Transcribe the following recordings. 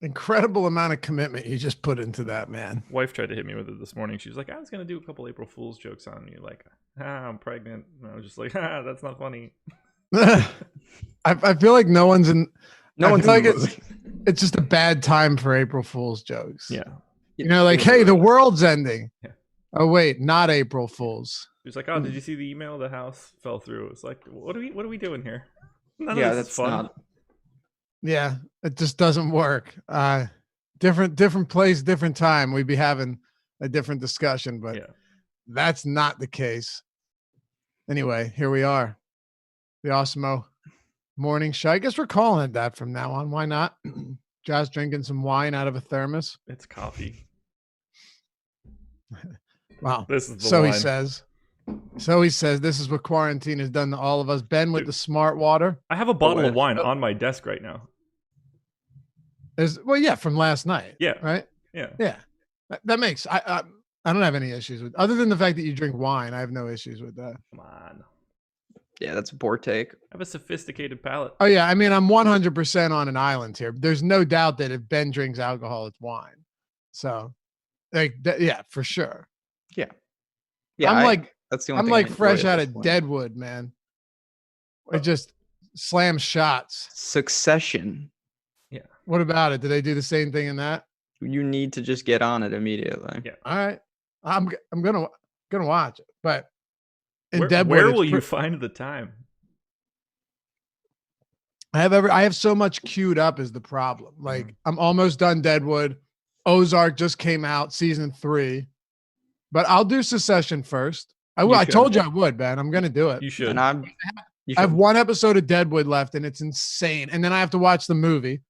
Incredible amount of commitment you just put into that, man. Wife tried to hit me with it this morning. She was like, I was going to do a couple April Fool's jokes on you. Like, I'm pregnant. And I was just like, that's not funny. I feel like no one's in. No I one's feel in like the mood. it's just a bad time for April Fool's jokes. Yeah. You know, like, hey, the world's ending. Yeah. Oh wait, not April Fools. She was like, oh, did you see the email? The house fell through. It's like, what are we doing here? None Yeah, of this that's is fun. not. Yeah, it just doesn't work. Different place, different time. We'd be having a different discussion, but Yeah. that's not the case. Anyway, here we are. The Awesemo morning show. I guess we're calling it that from now on. Why not? Josh drinking some wine out of a thermos. It's coffee. Wow. This is the So wine. he says. So he says this is what quarantine has done to all of us. Ben with Dude. the smart water. I have a bottle of wine on my desk right now. Well, yeah, from last night. Yeah. Right? Yeah. Yeah. That makes I don't have any issues with, other than the fact that you drink wine. I have no issues with that. Come on. Yeah, that's a poor take. I have a sophisticated palate. Oh yeah, I mean I'm 100% on an island here. There's no doubt that if Ben drinks alcohol, it's wine. So, like, yeah, for sure. Yeah, that's the only I'm thing like I enjoy fresh at out this of point. Deadwood, man. It just slams shots. Succession. Yeah. What about it? Do they do the same thing in that? You need to just get on it immediately. Yeah. All right, I'm gonna watch it, but in Deadwood, where will you find the time? I have so much queued up is the problem. Like I'm almost done Deadwood. Ozark just came out, season 3. But I'll do Succession first. I will. I told you I would, Ben. I'm gonna do it. You should. And I have one episode of Deadwood left, and it's insane. And then I have to watch the movie.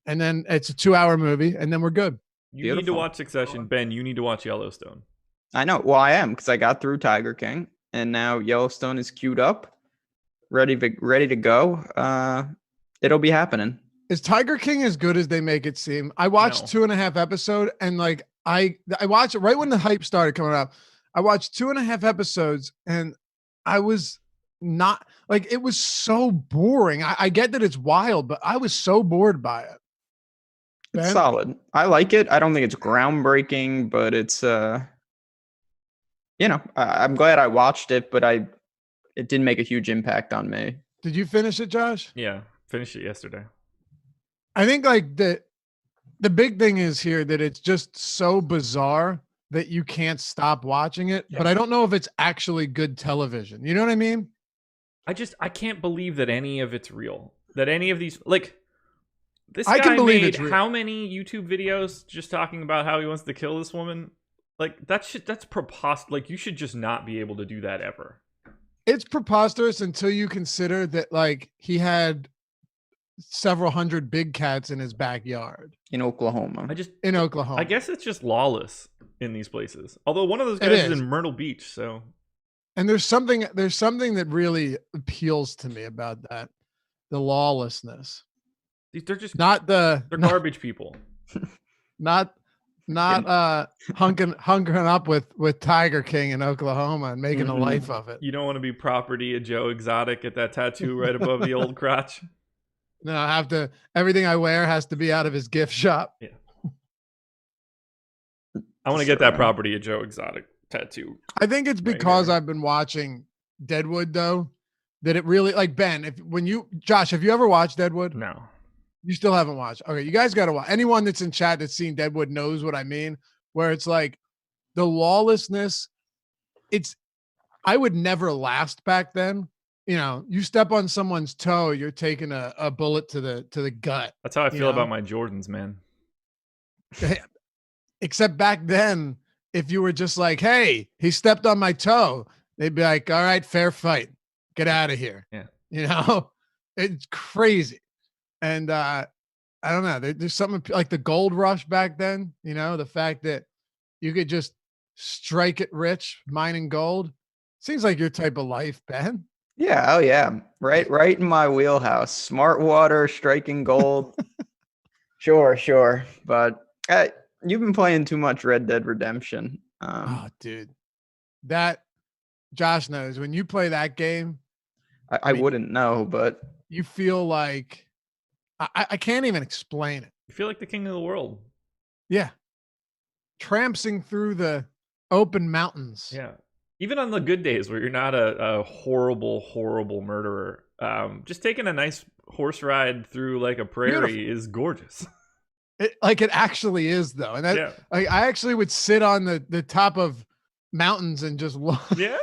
And then it's a 2-hour movie, and then we're good. You need to watch Succession. Ben, you need to watch Yellowstone. I know. Well, I am, because I got through Tiger King, and now Yellowstone is queued up, ready to go. It'll be happening. Is Tiger King as good as they make it seem? I watched 2.5 episodes, and like I watched it right when the hype started coming up. I watched 2.5 episodes, and I was not like, it was so boring. I get that it's wild, but I was so bored by it. It's solid. I like it. I don't think it's groundbreaking, but it's I'm glad I watched it, but it didn't make a huge impact on me. Did you finish it, Josh? Yeah, finished it yesterday. I think like the big thing is here that it's just so bizarre that you can't stop watching it, but I don't know if it's actually good television. You know what I mean? I can't believe that any of it's real. That any of these, like, this I guy can believe made it's real. how many YouTube videos just talking about how he wants to kill this woman? Like, that's preposterous. Like, you should just not be able to do that ever. It's preposterous until you consider that, like, he had several hundred big cats in his backyard in Oklahoma. In Oklahoma. I guess it's just lawless in these places. Although one of those guys is in Myrtle Beach, so. And there's something that really appeals to me about that, the lawlessness. They're just they're garbage people. Not hunkering up with Tiger King in Oklahoma and making a life of it. You don't want to be property of Joe Exotic at that tattoo right above the old crotch. No, everything I wear has to be out of his gift shop. Yeah. I want to get that property of Joe Exotic tattoo. I think it's because I've been watching Deadwood, though, that it really, like, Ben, Josh, have you ever watched Deadwood? No. You still haven't watched. Okay, you guys got to watch. Anyone that's in chat that's seen Deadwood knows what I mean, where it's like the lawlessness. I would never last back then. You know, you step on someone's toe, you're taking a bullet to the gut. That's how I feel about my Jordans, man. Except back then, if you were just like, hey, he stepped on my toe, they'd be like, all right, fair fight. Get out of here. Yeah. You know, it's crazy. And I don't know. There's something like the gold rush back then, you know, the fact that you could just strike it rich, mining gold. Seems like your type of life, Ben. Yeah. Oh, yeah. Right in my wheelhouse. Smart water, striking gold. Sure. But you've been playing too much Red Dead Redemption. Oh, dude. That Josh knows when you play that game. I wouldn't know, but you feel like I can't even explain it. You feel like the king of the world. Yeah. Trampsing through the open mountains. Yeah. Even on the good days where you're not a horrible, horrible murderer, just taking a nice horse ride through like a prairie is gorgeous. It actually is though. And that, yeah. I actually would sit on the top of mountains and just look. Yeah.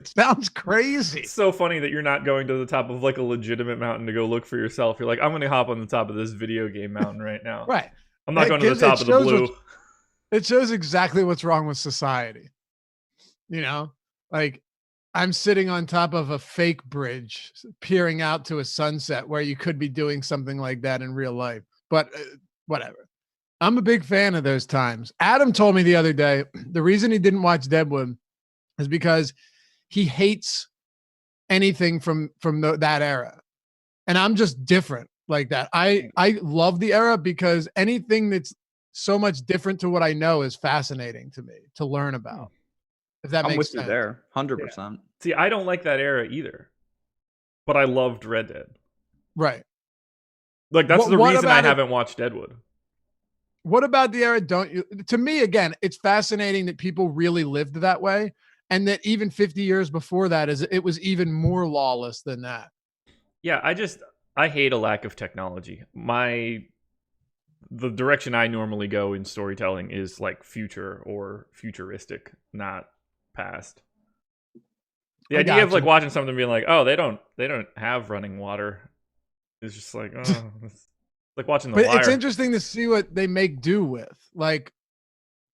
It sounds crazy. It's so funny that you're not going to the top of like a legitimate mountain to go look for yourself. You're like, I'm going to hop on the top of this video game mountain right now. Right. I'm not going to the top of the blue. It shows exactly what's wrong with society. You know, like I'm sitting on top of a fake bridge, peering out to a sunset where you could be doing something like that in real life. But whatever. I'm a big fan of those times. Adam told me the other day, the reason he didn't watch Deadwood is because he hates anything from that era. And I'm just different like that. I love the era because anything that's so much different to what I know is fascinating to me to learn about. If that makes sense. I'm with you there, 100%. Yeah. See, I don't like that era either, but I loved Red Dead. Right. Like that's the reason I haven't watched Deadwood. What about the era? Don't you? To me, again, it's fascinating that people really lived that way, and that even 50 years before that, it was even more lawless than that. Yeah, I hate a lack of technology. The direction I normally go in storytelling is like future or futuristic, not past. The idea of like watching something and being like, oh, they don't have running water. It's just like, oh, it's like watching The Wire. It's interesting to see what they make do with like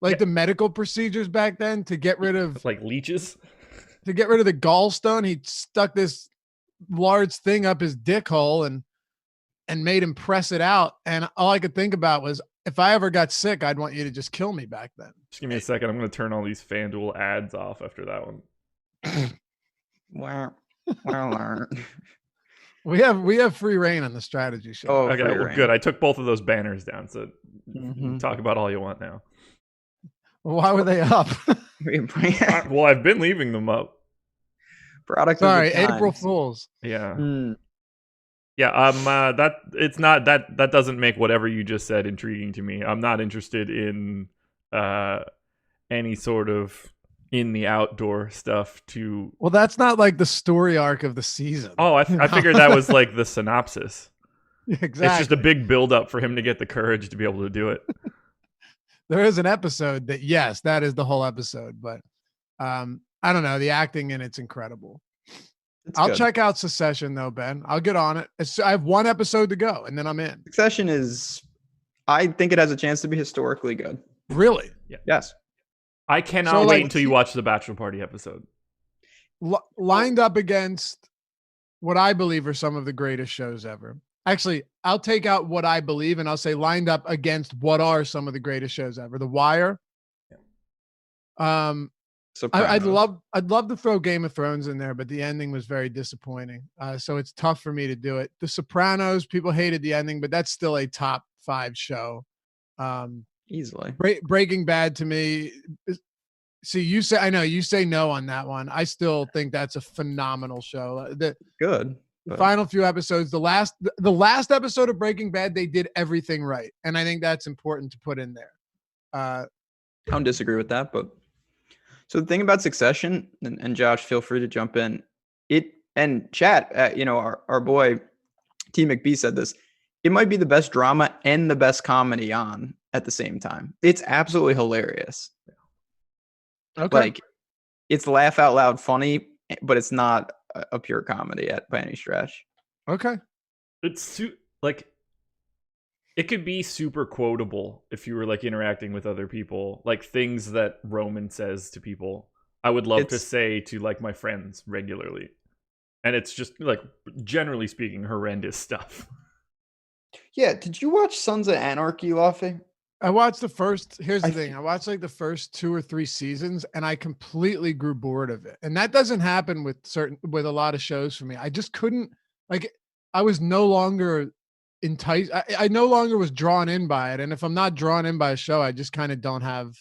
the medical procedures back then to get rid of like leeches. To get rid of the gallstone, he stuck this large thing up his dick hole and made him press it out. And all I could think about was, if I ever got sick, I'd want you to just kill me back then. Just give me a second. I'm going to turn all these FanDuel ads off after that one. We have free reign on the strategy show. Oh, okay, well, good. I took both of those banners down, so talk about all you want now. Why were they up? Well, I've been leaving them up. Sorry, April Fools. Yeah. Yeah, that doesn't make whatever you just said intriguing to me. I'm not interested in any sort of in the outdoor stuff Well, that's not like the story arc of the season. Oh, I figured that was like the synopsis. Exactly. It's just a big build up for him to get the courage to be able to do it. There is an episode that is the whole episode, but I don't know. The acting in it's incredible. I'll check out Succession though, Ben. I'll get on it. I have one episode to go and then I'm in. Succession I think it has a chance to be historically good. Really? Yeah. Yes. I cannot wait until you watch the Bachelor Party episode. Lined up against what I believe are some of the greatest shows ever. Actually, I'll take out what I believe and I'll say lined up against what are some of the greatest shows ever. The Wire. Yeah. I'd love to throw Game of Thrones in there, but the ending was very disappointing. So it's tough for me to do it. The Sopranos, people hated the ending, but that's still a top 5 show. Easily. Breaking Bad to me. See, I know you say no on that one. I still think that's a phenomenal show. Good. The final few episodes, the last episode of Breaking Bad, they did everything right, and I think that's important to put in there. I don't disagree with that, but so the thing about Succession, and Josh, feel free to jump in. And chat, our boy T McBee said this. It might be the best drama and the best comedy on at the same time. It's absolutely hilarious. Okay. Like, it's laugh out loud funny, but it's not a pure comedy by any stretch. Okay. It's like, it could be super quotable if you were like interacting with other people, like things that Roman says to people. I would love to say to like my friends regularly. And it's just like, generally speaking, horrendous stuff. Yeah. Did you watch Sons of Anarchy, Luffy? I watched here's the thing. I watched like the first 2 or 3 seasons and I completely grew bored of it. And that doesn't happen with a lot of shows for me. I just couldn't, like, I was no longer enticed. I no longer was drawn in by it. And if I'm not drawn in by a show, I just kind of don't have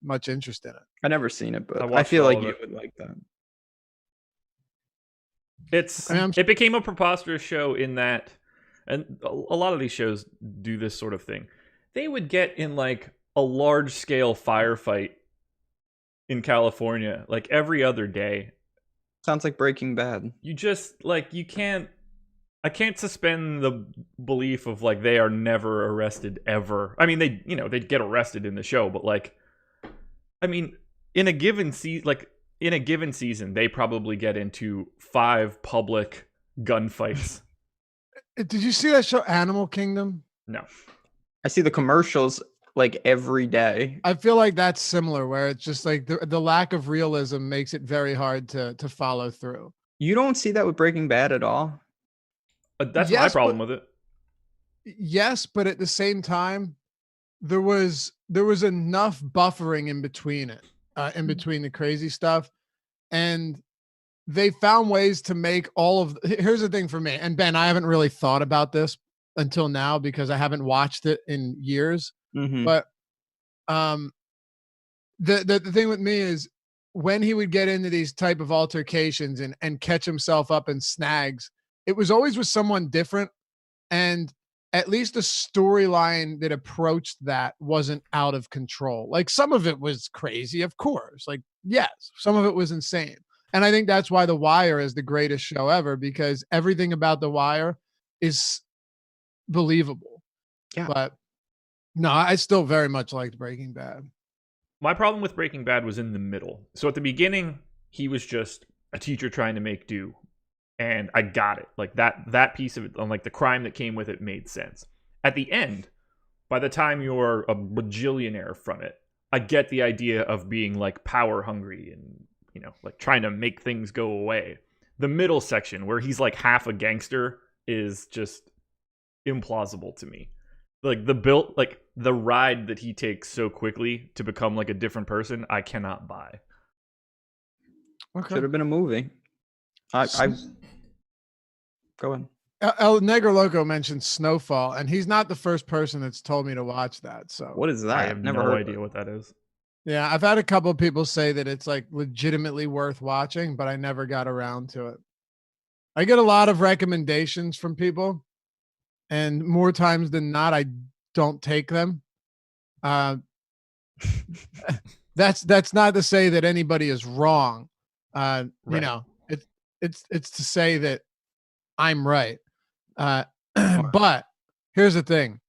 much interest in it. I've never seen it, but I feel like you would like that. It became a preposterous show in that and a lot of these shows do this sort of thing. They would get in like a large scale firefight in California like every other day. Sounds like Breaking Bad. You just like I can't suspend the belief of like they are never arrested ever. I mean, they'd get arrested in the show, but like, I mean, in a given season, they probably get into 5 public gunfights. Did you see that show Animal Kingdom? No. I see the commercials like every day. I feel like that's similar, where it's just like the lack of realism makes it very hard to follow through. You don't see that with Breaking Bad at all? That's my problem with it. Yes, but at the same time, there was enough buffering in between it, in between the crazy stuff, and they found ways to make all of. Here's the thing for me, and Ben, I haven't really thought about this until now because I haven't watched it in years. Mm-hmm. But the thing with me is when he would get into these type of altercations and catch himself up in snags, it was always with someone different, and at least the storyline that approached that wasn't out of control. Like some of it was crazy, of course. Like, yes, some of it was insane. And I think that's why The Wire is the greatest show ever, because everything about The Wire is believable. Yeah. But no, I still very much liked Breaking Bad. My problem with Breaking Bad was in the middle. So at the beginning, he was just a teacher trying to make do. And I got it. Like that piece of it, like the crime that came with it made sense. At the end, by the time you're a bajillionaire from it, I get the idea of being like power hungry and, you know, like trying to make things go away. The middle section where he's like half a gangster is just implausible to me. Like the ride that he takes so quickly to become like a different person, I cannot buy. Okay. Should have been a movie. Go ahead. El Negro Loco mentioned Snowfall, and he's not the first person that's told me to watch that. So what is that? I have no idea what that is. Yeah, I've had a couple of people say that it's like legitimately worth watching, but I never got around to it. I get a lot of recommendations from people, and more times than not, I don't take them. That's not to say that anybody is wrong. Right. You know, it's to say that I'm right. But here's the thing.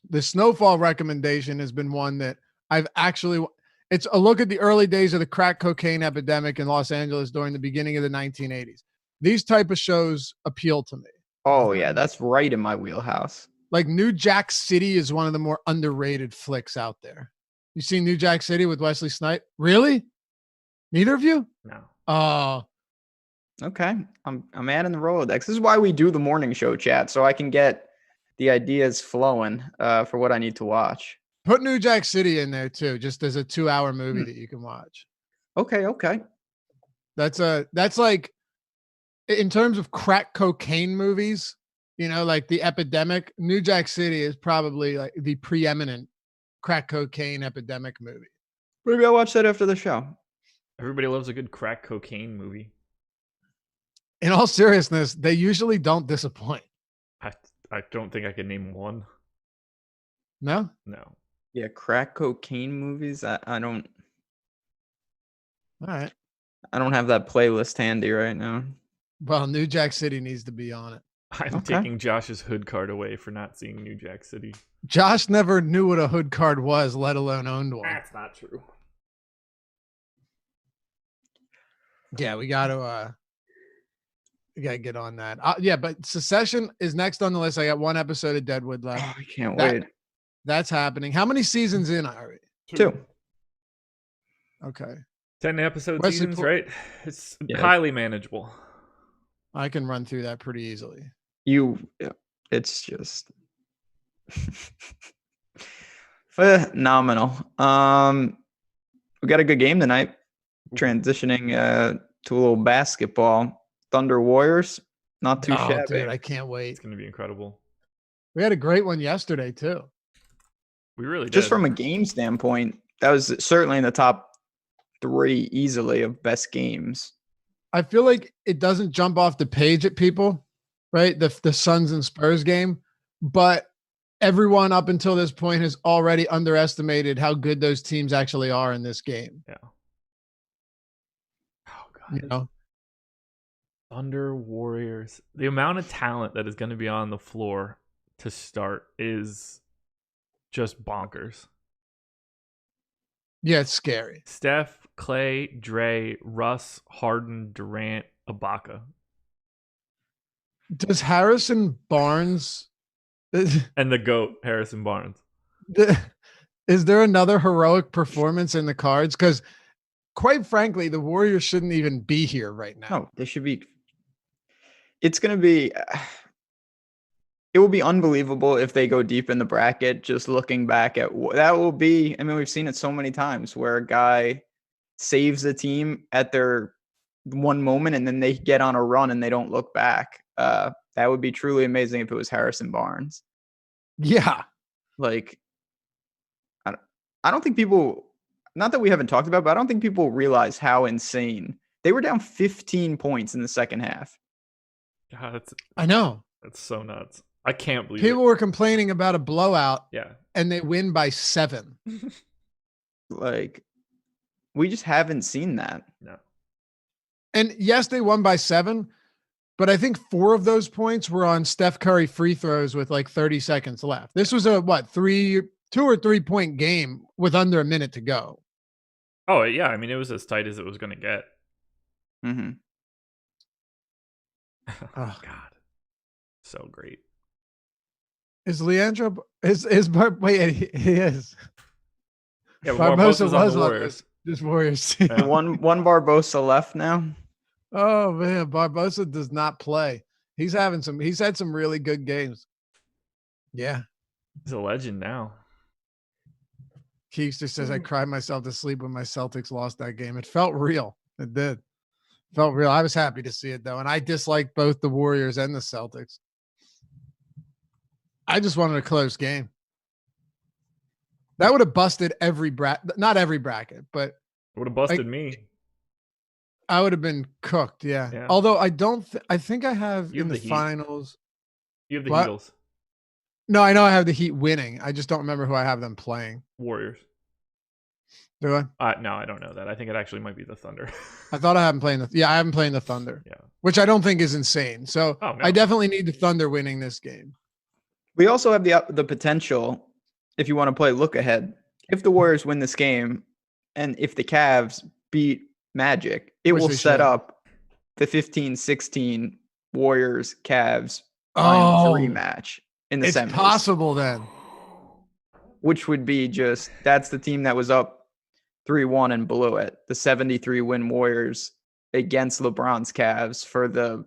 The Snowfall recommendation has been one that I've actually, it's a look at the early days of the crack cocaine epidemic in Los Angeles during the beginning of the 1980s. These type of shows appeal to me. Oh yeah, that's right in my wheelhouse. Like New Jack City is one of the more underrated flicks out there. You seen New Jack City with Wesley Snipes? Really? Neither of you? No. Oh. Okay. I'm adding the Rolodex. This is why we do the morning show, chat, so I can get the ideas flowing for what I need to watch. Put New Jack City in there too, just as a 2-hour movie that you can watch. Okay. That's like, in terms of crack cocaine movies, you know, like the epidemic, New Jack City is probably like the preeminent crack cocaine epidemic movie. Maybe I'll watch that after the show. Everybody loves a good crack cocaine movie. In all seriousness, they usually don't disappoint. I don't think I can name one. No? No. Yeah, crack cocaine movies. I don't. All right. I don't have that playlist handy right now. Well, New Jack City needs to be on it. I'm taking Josh's hood card away for not seeing New Jack City. Josh never knew what a hood card was, let alone owned one. That's not true. Yeah, we got to get on that. Yeah, but Secession is next on the list. I got one episode of Deadwood left. Oh, I can't wait. That's happening. How many seasons in are we? 2. Okay. 10 episode seasons, right? It's highly manageable. I can run through that pretty easily. It's just phenomenal. We got a good game tonight. Transitioning to a little basketball. Thunder Warriors, not too shabby. Dude, I can't wait. It's going to be incredible. We had a great one yesterday too. We really did. Just from a game standpoint, that was certainly in the top 3 easily of best games. I feel like it doesn't jump off the page at people. right? The Suns and Spurs game, but everyone up until this point has already underestimated how good those teams actually are in this game. Yeah. Oh god. You know, Thunder, Warriors. The amount of talent that is going to be on the floor to start is just bonkers. Yeah, it's scary. Steph, Clay, Dre, Russ, Harden, Durant, Ibaka. Does Harrison Barnes and the GOAT, Harrison Barnes. Is there another heroic performance in the cards? Because quite frankly, the Warriors shouldn't even be here right now. No, they should be. It's going to be. It will be unbelievable if they go deep in the bracket. Just looking back at that will be. I mean, we've seen it so many times where a guy saves a team at their one moment and then they get on a run and they don't look back. That would be truly amazing if it was Harrison Barnes. Yeah. Like, I don't think people, not that we haven't talked about, but I don't think people realize how insane. They were down 15 points in the second half. God, I know. That's so nuts. I can't believe people were complaining about a blowout. Yeah. And they win by 7. Like, we just haven't seen that. No. And yes, they won by 7, but I think 4 of those points were on Steph Curry free throws with like 30 seconds left. This was a 2 or 3 point game with under a minute to go. Oh yeah, I mean it was as tight as it was going to get. Mm-hmm. Oh God, so great. Is Leandro? Wait, he is. Yeah, Barbosa was on the Warriors. This Warriors. Yeah. One Barbosa left now. Oh man, Barbosa does not play. He's had some really good games. Yeah. He's a legend now. Keekster says, I cried myself to sleep when my Celtics lost that game. It felt real. It did. Felt real. I was happy to see it though. And I disliked both the Warriors and the Celtics. I just wanted a close game. That would have busted every bracket, not every bracket, but it would have busted me. I would have been cooked. Yeah. Although I think I have in the finals. You have the Heatles. No, I know I have the Heat winning. I just don't remember who I have them playing. Warriors. Do I? No, I don't know that. I think it actually might be the Thunder. I thought I haven't playing I haven't playing the Thunder. Yeah. Which I don't think is insane. So I definitely need the Thunder winning this game. We also have the potential, if you want to play look ahead, if the Warriors win this game and if the Cavs beat Magic, it will set up the 15-16 Warriors Cavs finals rematch in the semis. It's possible then. Which would be that's the team that was up 3-1 and blew it. The 73-win Warriors against LeBron's Cavs for the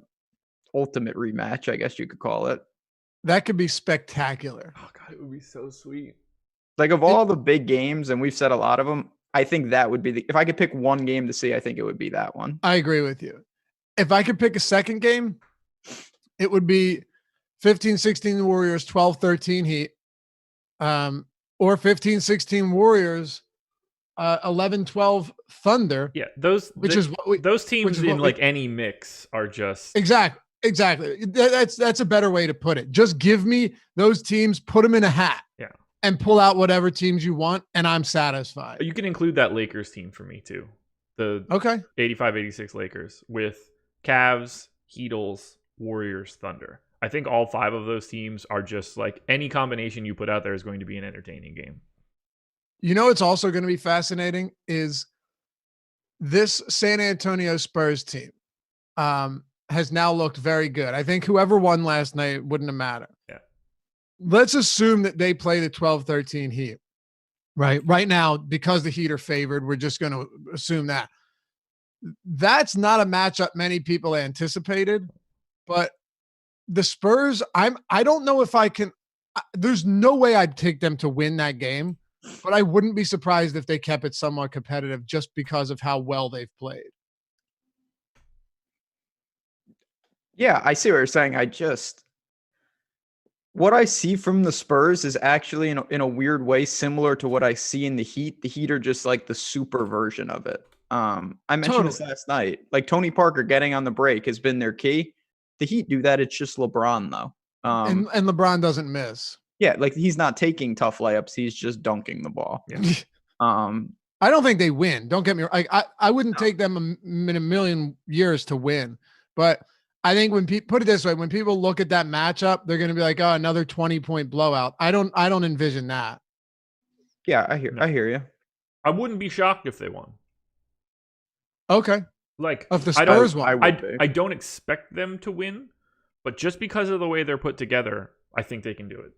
ultimate rematch, I guess you could call it. That could be spectacular. Oh God, it would be so sweet. Like of all the big games, and we've said a lot of them, I think that would be if I could pick one game to see, I think it would be that one. I agree with you. If I could pick a second game, it would be 15-16 Warriors, 12-13 Heat, or 15-16 Warriors, 11-12 Thunder. Yeah, those teams in like any mix are just exactly. That's a better way to put it. Just give me those teams, put them in a hat. Yeah. And pull out whatever teams you want, and I'm satisfied. You can include that Lakers team for me too. The 85-86 Lakers with Cavs, Heatles, Warriors, Thunder. I think all 5 of those teams are just like any combination you put out there is going to be an entertaining game. You know what's also going to be fascinating is this San Antonio Spurs team has now looked very good. I think whoever won last night wouldn't have mattered. Yeah. Let's assume that they play the 12-13 Heat, right? Right now, because the Heat are favored, we're just going to assume that. That's not a matchup many people anticipated, but the Spurs, I don't know if I can. There's no way I'd take them to win that game, but I wouldn't be surprised if they kept it somewhat competitive just because of how well they've played. Yeah, I see what you're saying. What I see from the Spurs is actually in a weird way similar to what I see in the Heat. The Heat are just like the super version of it. I mentioned this last night. Like Tony Parker getting on the break has been their key. the Heat do that. It's just LeBron though. And LeBron doesn't miss. Yeah, like he's not taking tough layups. He's just dunking the ball. Yeah. I don't think they win. Don't get me wrong. I wouldn't take them in a million years to win. But I think when people put it this way, when people look at that matchup, they're going to be like, oh, another 20-point blowout. I don't envision that. Yeah, I hear you. I wouldn't be shocked if they won. Okay. Like if the Spurs won, I don't expect them to win, but just because of the way they're put together, I think they can do it.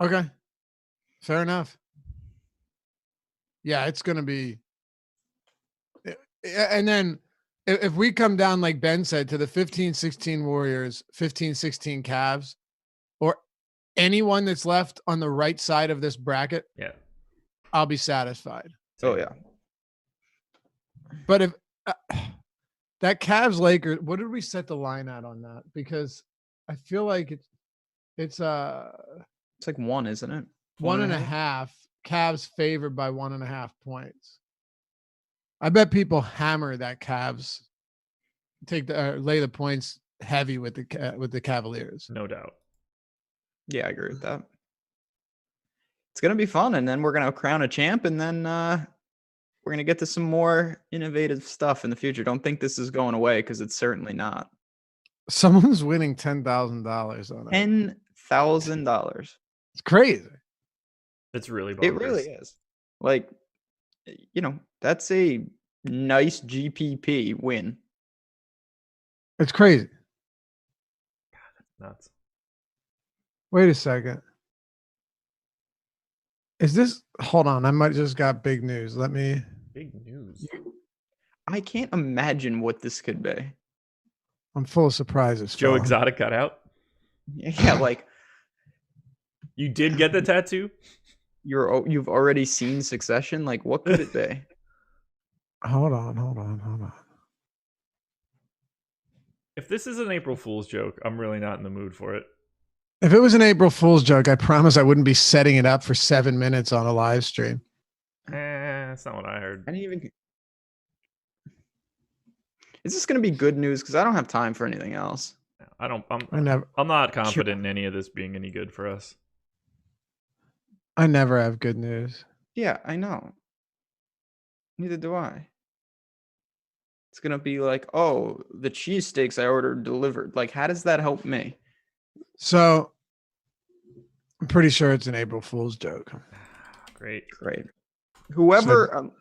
Okay. Fair enough. Yeah, it's going to be. And then if we come down, like Ben said, to the 15-16 Warriors, 15-16 Cavs, or anyone that's left on the right side of this bracket, yeah, I'll be satisfied. Oh, yeah. But if that Cavs Lakers, what did we set the line at on that? Because I feel like it's like 1, isn't it? 1.5. Cavs favored by 1.5 points. I bet people hammer that Cavs lay the points heavy with the Cavaliers. No doubt. Yeah, I agree with that. It's gonna be fun, and then we're gonna crown a champ, and then we're gonna get to some more innovative stuff in the future. Don't think this is going away, because it's certainly not. Someone's winning $10,000 on it. $10,000. It's crazy. It's really bonkers. It really is. Like, that's a nice GPP win. It's crazy. God, that's nuts. Wait a second. Is this? Hold on. I might just got big news. Big news. I can't imagine what this could be. I'm full of surprises. Joe Exotic got out. Yeah, like you did get the tattoo. You've already seen Succession. Like, what could it be? Hold on. If this is an April Fool's joke, I'm really not in the mood for it. If it was an April Fool's joke, I promise I wouldn't be setting it up for 7 minutes on a live stream. That's not what I heard. I didn't even. Is this going to be good news? Because I don't have time for anything else. I'm not confident in any of this being any good for us. I never have good news. Yeah, I know. Neither do I. It's going to be like, oh, the cheesesteaks I ordered delivered. Like, how does that help me? So, I'm pretty sure it's an April Fool's joke. Great. Whoever,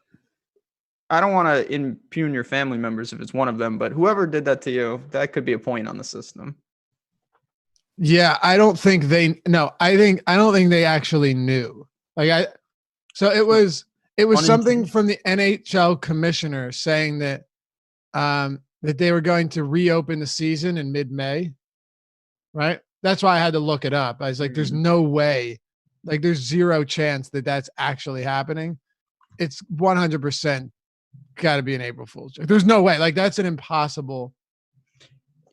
I don't want to impugn your family members if it's one of them, but whoever did that to you, that could be a point on the system. Yeah, I don't think they actually knew. So it was something from the NHL commissioner saying that that they were going to reopen the season in mid-May. Right? That's why I had to look it up. I was like, there's no way. Like, there's zero chance that that's actually happening. It's 100% got to be an April Fool's joke. There's no way. Like, that's an impossible.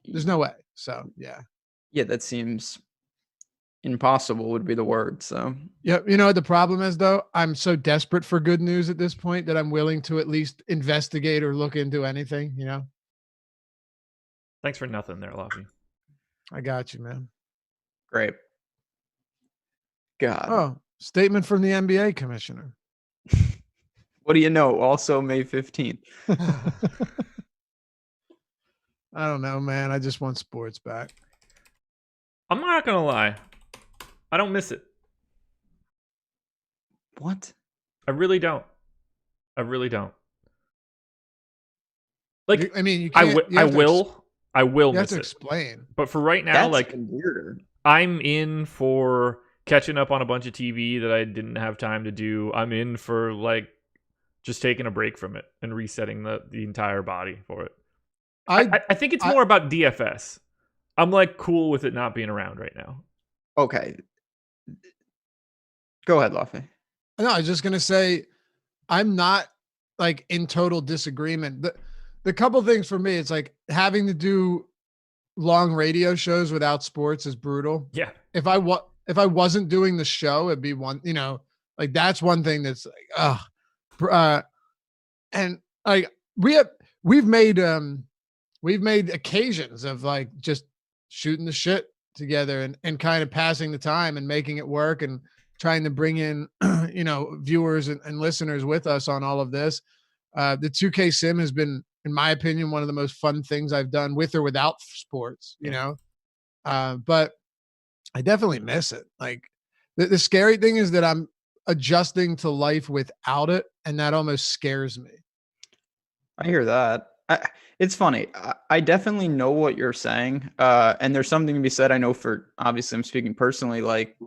There's no way. So, yeah. Yeah, that seems impossible would be the word. So, yeah, you know what the problem is, though? I'm so desperate for good news at this point that I'm willing to at least investigate or look into anything, Thanks for nothing there, Lofty. I got you, man. Great. God. Oh, statement from the NBA commissioner. What do you know? Also May 15th. I don't know, man. I just want sports back. I'm not going to lie. I don't miss it. What? I really don't. Like, I mean, you can't, I will you miss have to it. Explain. But for right now, That's like, weirder. I'm in for catching up on a bunch of TV that I didn't have time to do. I'm in for, like, just taking a break from it and resetting the entire body for it. I think it's more about DFS. I'm, like, cool with it not being around right now. Okay. Go ahead, Luffy. No, I was just going to say, I'm not, like, in total disagreement. The couple things for me, it's like having to do long radio shows without sports is brutal. Yeah. If I wasn't doing the show, it'd be one, like, that's one thing that's like, and like we've made we've made occasions of like just shooting the shit together and kind of passing the time and making it work and trying to bring in, viewers and listeners with us on all of this. The 2K sim has been, in my opinion, one of the most fun things I've done with or without sports, but I definitely miss it. Like the scary thing is that I'm adjusting to life without it. And that almost scares me. I hear that. It's funny. I definitely know what you're saying. And there's something to be said. I know for, obviously I'm speaking personally, like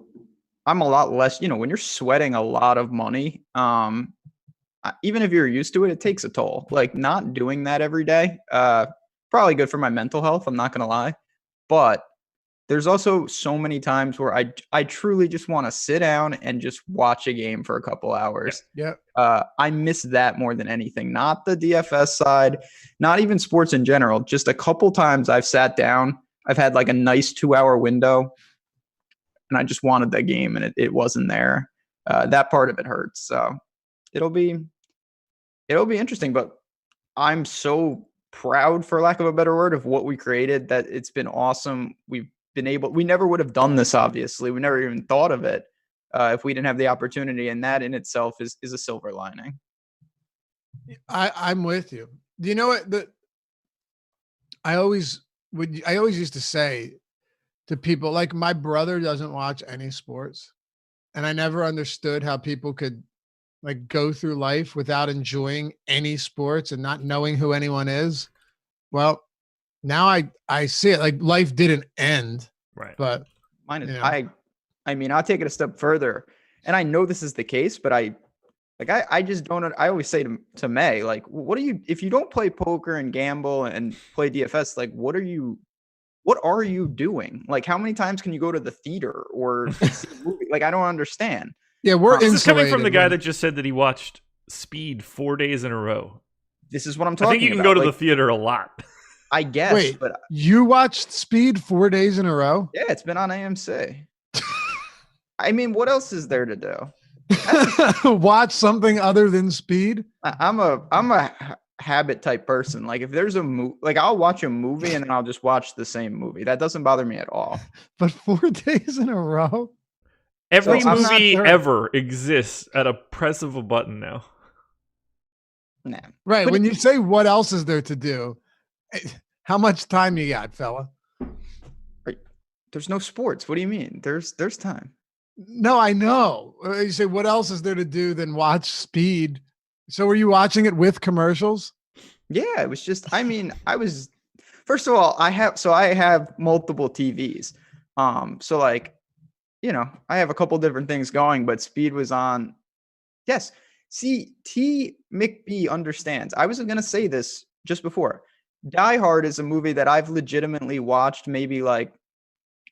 I'm a lot less, when you're sweating a lot of money, even if you're used to it, it takes a toll. Like not doing that every day, probably good for my mental health. I'm not going to lie, but there's also so many times where I truly just want to sit down and just watch a game for a couple hours. Yeah. I miss that more than anything. Not the DFS side, not even sports in general. Just a couple times I've sat down. I've had like a nice 2-hour window, and I just wanted that game, and it wasn't there. That part of it hurts. So it'll be interesting. But I'm so proud, for lack of a better word, of what we created. That it's been awesome. We never would have done this, obviously. We never even thought of it if we didn't have the opportunity. And that in itself is a silver lining. I'm with you. Do you know what? I always used to say to people, like my brother doesn't watch any sports. And I never understood how people could like go through life without enjoying any sports and not knowing who anyone is. Well, now I see it. Like life didn't end, right? But mine is. I mean, I'll take it a step further, and I know this is the case, but I just don't. I always say to May, like, what are you? If you don't play poker and gamble and play DFS, like, what are you doing? Like, how many times can you go to the theater or see a movie? Like, I don't understand. Yeah, we're this is coming from the guy that just said that he watched Speed 4 days in a row. This is what I'm talking about. I think you can go to the theater a lot. I guess. Wait, but you watched Speed 4 days in a row? Yeah, it's been on AMC. I mean, what else is there to do? Watch something other than Speed? I'm a habit type person. Like if there's a movie, like I'll watch a movie and then I'll just watch the same movie. That doesn't bother me at all. But 4 days in a row? Every movie ever exists at a press of a button now. Nah. Right. When you say what else is there to do, how much time you got, fella? There's no sports. What do you mean? There's time. No, I know. You say, what else is there to do than watch Speed? So were you watching it with commercials? Yeah, it was just, first of all, I have multiple TVs. So like, I have a couple different things going, but Speed was on. Yes. See, T. McB understands. I was going to say this just before. Die Hard is a movie that I've legitimately watched maybe like,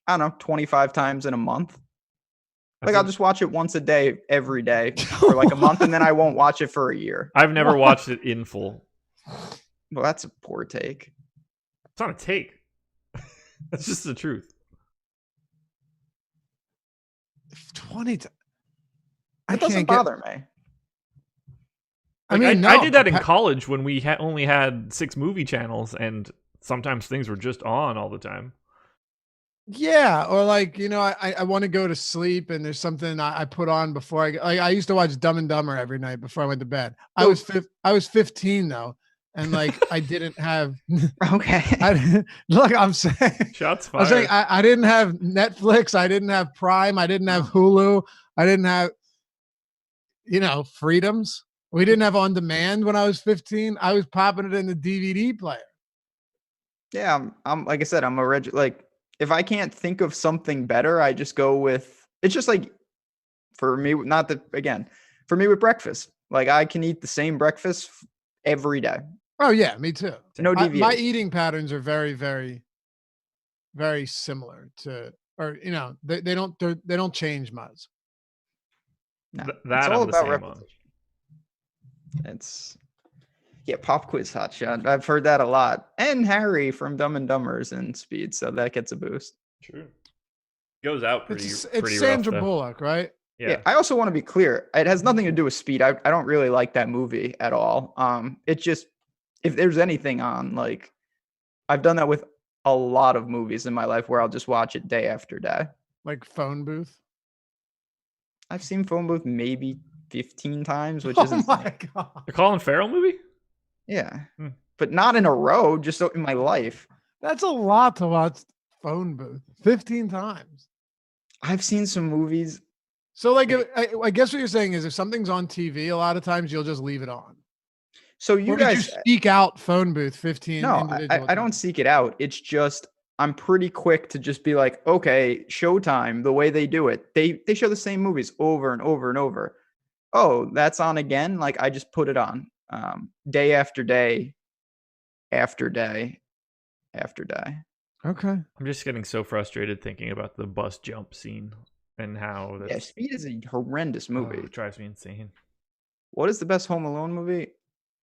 I don't know, 25 times in a month. Like I'll just watch it once a day, every day for like a month, and then I won't watch it for a year. I've never watched it in full. Well, that's a poor take. It's not a take. That's just the truth. 20 times. It doesn't bother me. I mean, I did that in college when we only had 6 movie channels, and sometimes things were just on all the time. Yeah, or like I want to go to sleep, and there's something I put on before I used to watch Dumb and Dumber every night before I went to bed. I was 15 though, and like I didn't have. Okay. Look, I'm saying. Shots fired. I'm saying I didn't have Netflix. I didn't have Prime. I didn't have Hulu. I didn't have, freedoms. We didn't have on demand when I was 15. I was popping it in the DVD player. Yeah, I'm like I said, I'm a like. If I can't think of something better, I just go with, it's just like for me, for me with breakfast, like I can eat the same breakfast every day. Oh yeah, me too. No deviation. My eating patterns are very, very, very similar to, or they don't change much. No, it's all about repetition. It's pop quiz hot shot. I've heard that a lot. And Harry from Dumb and Dumber's in Speed, so that gets a boost. True. Goes out pretty it's Sandra Bullock, right? Yeah. I also want to be clear. It has nothing to do with Speed. I don't really like that movie at all. It's just if there's anything on, like I've done that with a lot of movies in my life where I'll just watch it day after day. Like Phone Booth. I've seen Phone Booth maybe 15 times, which Oh isn't my god. The Colin Farrell movie? Yeah. But not in a row, just in my life. That's a lot to watch Phone Booth 15 times. I've seen some movies. So like, I guess what you're saying is if something's on TV, a lot of times you'll just leave it on. So you or guys did you seek out Phone Booth 15 No, individual I don't seek it out. It's just I'm pretty quick to just be like, okay, Showtime, the way they do it. They show the same movies over and over and over. Oh, that's on again? Like I just put it on. Day after day after day after day. Okay. I'm just getting so frustrated thinking about the bus jump scene and how that's... Yeah, Speed is a horrendous movie. It drives me insane. What is the best Home Alone movie?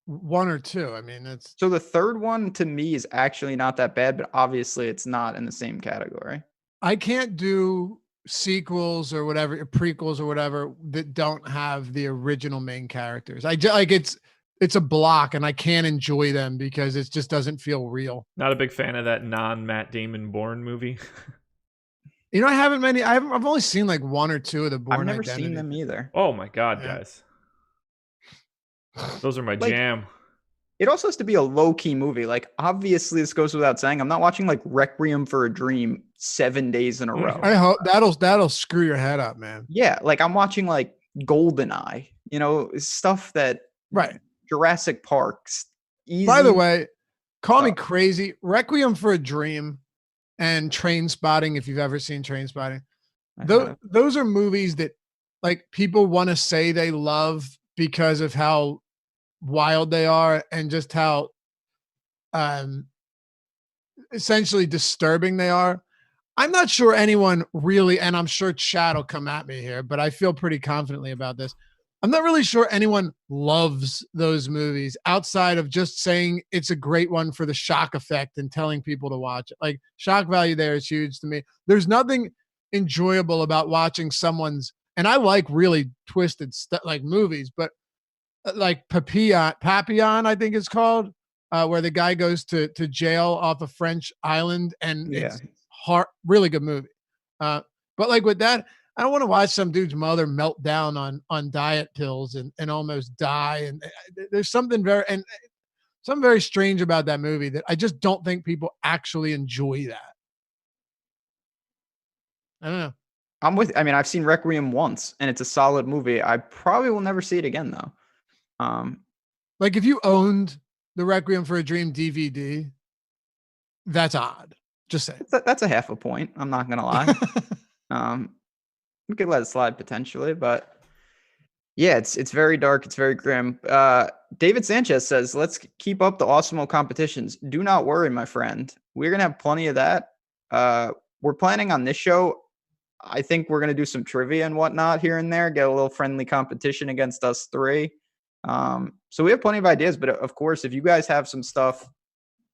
1 or 2. I mean, it's so the third one to me is actually not that bad, but obviously it's not in the same category. I can't do sequels or whatever, prequels or whatever that don't have the original main characters. I just like it's a block and I can't enjoy them because it just doesn't feel real. Not a big fan of that non-Matt Damon Bourne movie. You know, I've only seen like 1 or 2 of the Bourne I've never Identity. seen them either. Oh my god, guys. Those are my jam. It also has to be a low-key movie. Like, obviously, this goes without saying. I'm not watching like Requiem for a Dream 7 days in a row. I hope that'll screw your head up, man. Yeah, like I'm watching like GoldenEye, stuff that Jurassic Parks. Easy. By the way, call me crazy. Requiem for a Dream and Trainspotting, if you've ever seen Trainspotting. Those are movies that like people want to say they love because of how wild they are and just how essentially disturbing they are. I'm not sure anyone really, and I'm sure Chad will come at me here, but I feel pretty confidently about this. I'm not really sure anyone loves those movies outside of just saying it's a great one for the shock effect and telling people to watch it. Like shock value there is huge to me. There's nothing enjoyable about watching someone's, and I like really twisted stuff like movies, but like Papillon, I think it's called, where the guy goes to jail off a French island, and it's really good movie. But like with that, I don't want to watch some dude's mother melt down on diet pills and almost die. And there's something very strange about that movie that I just don't think people actually enjoy that. I don't know. I've seen Requiem once and it's a solid movie. I probably will never see it again though. Like if you owned the Requiem for a Dream DVD, that's odd. Just say that's a half a point. I'm not gonna lie. We could let it slide potentially, but yeah, it's very dark. It's very grim. David Sanchez says, "Let's keep up the Awesemo competitions. Do not worry, my friend. We're gonna have plenty of that. We're planning on this show. I think we're gonna do some trivia and whatnot here and there. Get a little friendly competition against us three. So we have plenty of ideas, but of course, if you guys have some stuff,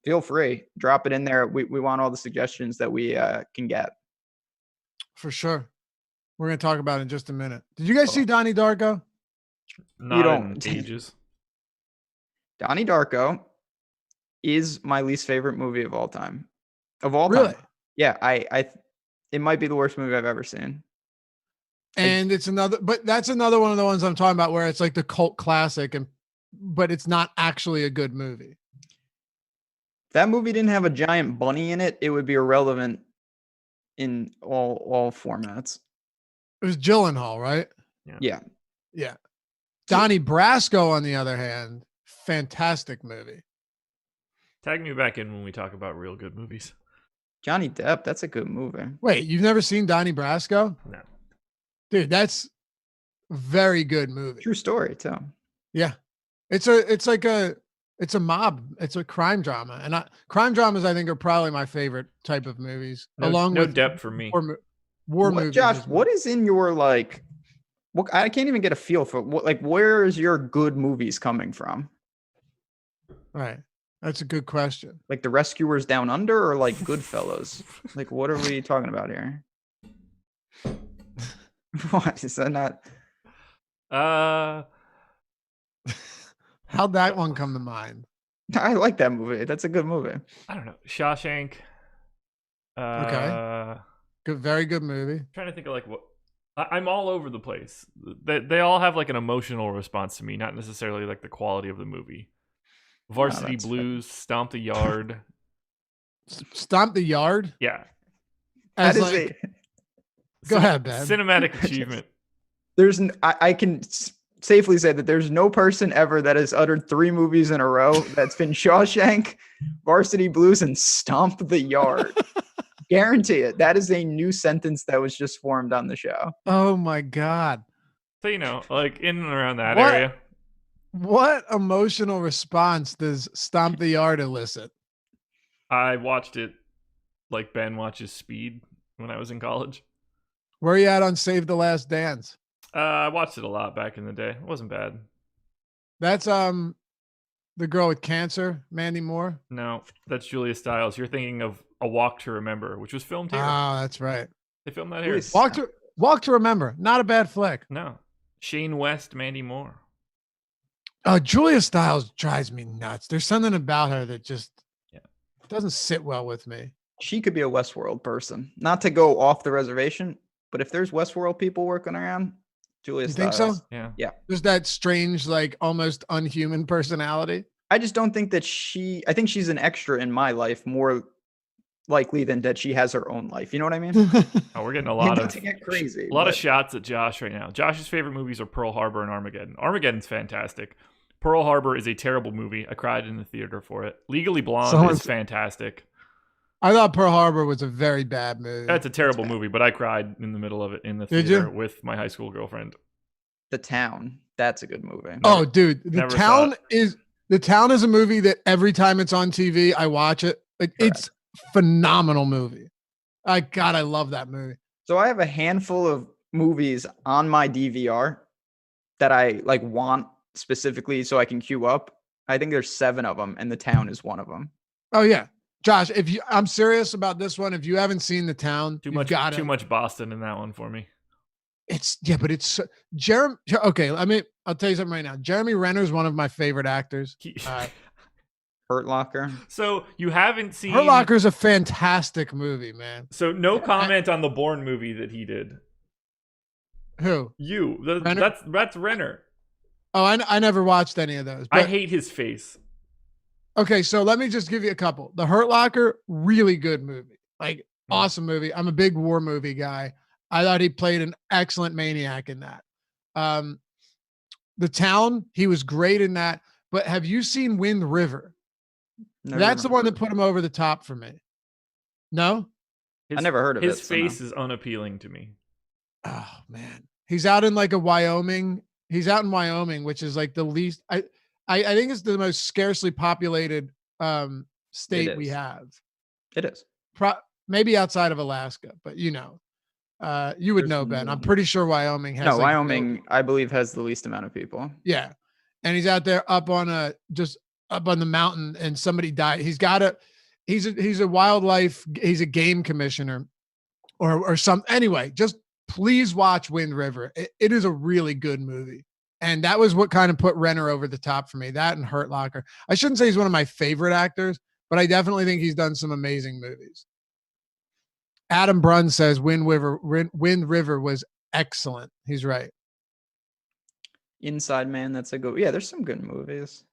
feel free, drop it in there. We want all the suggestions that we can get. For sure. We're going to talk about it in just a minute. Did you guys see Donnie Darko? Not in ages. Donnie Darko is my least favorite movie of all time. Of all time. Really? Yeah, it might be the worst movie I've ever seen. And that's another one of the ones I'm talking about where it's like the cult classic, but it's not actually a good movie. If that movie didn't have a giant bunny in it, it would be irrelevant in all formats. It was Gyllenhaal, right? Yeah. Donnie Brasco, on the other hand, fantastic movie. Tag me back in when we talk about real good movies. Johnny Depp, that's a good movie. Wait, you've never seen Donnie Brasco? No. Dude, that's a very good movie. True story, too. Yeah. It's a mob. It's a crime drama. And crime dramas, I think, are probably my favorite type of movies. No depth for me. War movies. Josh, what is in your I can't even get a feel for where is your good movies coming from? Right. That's a good question. Like The Rescuers Down Under or like Goodfellas? Like, what are we talking about here? What is that not? How'd that one come to mind? I like that movie. That's a good movie. I don't know. Shawshank. Okay. Good, very good movie. Trying to think of like what. I'm all over the place. They all have like an emotional response to me, not necessarily like the quality of the movie. Varsity Blues, Stomp the Yard. Stomp the Yard? Yeah. As like, go ahead, Ben. Cinematic achievement. I can safely say that there's no person ever that has uttered 3 movies in a row that's been Shawshank, Varsity Blues, and Stomp the Yard. Guarantee it. That is a new sentence that was just formed on the show. Oh my God. So, like in and around that area. What emotional response does Stomp the Yard elicit? I watched it like Ben watches Speed when I was in college. Where are you at on Save the Last Dance? I watched it a lot back in the day. It wasn't bad. That's the girl with cancer, Mandy Moore? No, that's Julia Stiles. You're thinking of A Walk to Remember, which was filmed here. Oh, that's right. They filmed that here. Walk to Remember. Not a bad flick. No. Shane West, Mandy Moore. Julia Stiles drives me nuts. There's something about her that just doesn't sit well with me. She could be a Westworld person. Not to go off the reservation, but if there's Westworld people working around, Julia Stiles. You think so? Yeah. Yeah. There's that strange, like almost unhuman personality. I just don't think that I think she's an extra in my life more likely than that she has her own life. You know what I mean? Oh, we're getting a lot of crazy. A lot of shots at Josh right now. Josh's favorite movies are Pearl Harbor and Armageddon. Armageddon's fantastic. Pearl Harbor is a terrible movie. I cried in the theater for it. Legally Blonde is fantastic. I thought Pearl Harbor was a very bad movie. That's a terrible movie, but I cried in the middle of it in the theater with my high school girlfriend. The Town. That's a good movie. Oh, dude. The Town is a movie that every time it's on TV, I watch it. It's a phenomenal movie. God, I love that movie. So I have a handful of movies on my DVR that I like want specifically so I can queue up. I think there's 7 of them, and The Town is one of them. Oh yeah, Josh. I'm serious about this one. If you haven't seen The Town, too much Boston in that one for me. But it's Jeremy. Okay, I'll tell you something right now. Jeremy Renner is one of my favorite actors. Hurt Locker. So you haven't seen Hurt Locker is a fantastic movie, man. So no comment on the Bourne movie that he did. Who? You. That's Renner. Oh, I never watched any of those. I hate his face. Okay, so let me just give you a couple. The Hurt Locker, really good movie. Awesome movie. I'm a big war movie guy. I thought he played an excellent maniac in that. The Town, he was great in that. But have you seen Wind River? That's the one that put him over the top for me. No? I never heard of it. His face is unappealing to me. Oh, man. He's out in Wyoming. He's out in Wyoming, which is like the least. I think it's the most scarcely populated state we have. It is. Maybe outside of Alaska, but you would know, Ben. I'm pretty sure Wyoming has. No, Wyoming, I believe, has the least amount of people. Yeah, and he's out there up on the mountain, and somebody died. He's a wildlife. He's a game commissioner, or some. Anyway, just please watch Wind River. It is a really good movie. And that was what kind of put Renner over the top for me. That and Hurt Locker. I shouldn't say he's one of my favorite actors, but I definitely think he's done some amazing movies. Adam Brunn says Wind River was excellent. He's right. Inside Man, that's a good. Yeah, there's some good movies.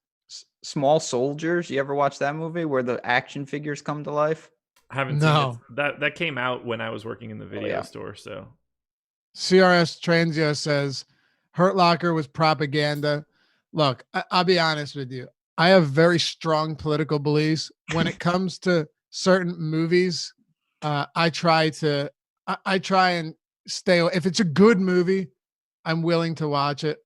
Small Soldiers. You ever watch that movie where the action figures come to life? I haven't seen it. That came out when I was working in the video store. So CRS Transio says Hurt Locker was propaganda. Look, I'll be honest with you. I have very strong political beliefs when it comes to certain movies. I try and stay. If it's a good movie, I'm willing to watch it.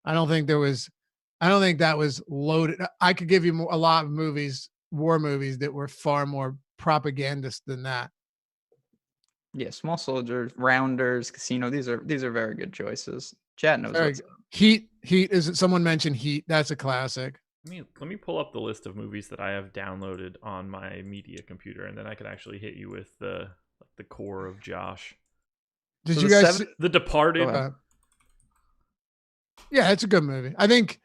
I don't think that was loaded. I could give you a lot of movies, war movies, that were far more propagandist than that. Yeah, Small Soldiers, Rounders, Casino. These are very good choices. Chat knows what's up. Heat is it? Someone mentioned Heat. That's a classic. Let me pull up the list of movies that I have downloaded on my media computer, and then I can actually hit you with the core of Josh. Did you guys see The Departed? Yeah, it's a good movie. I think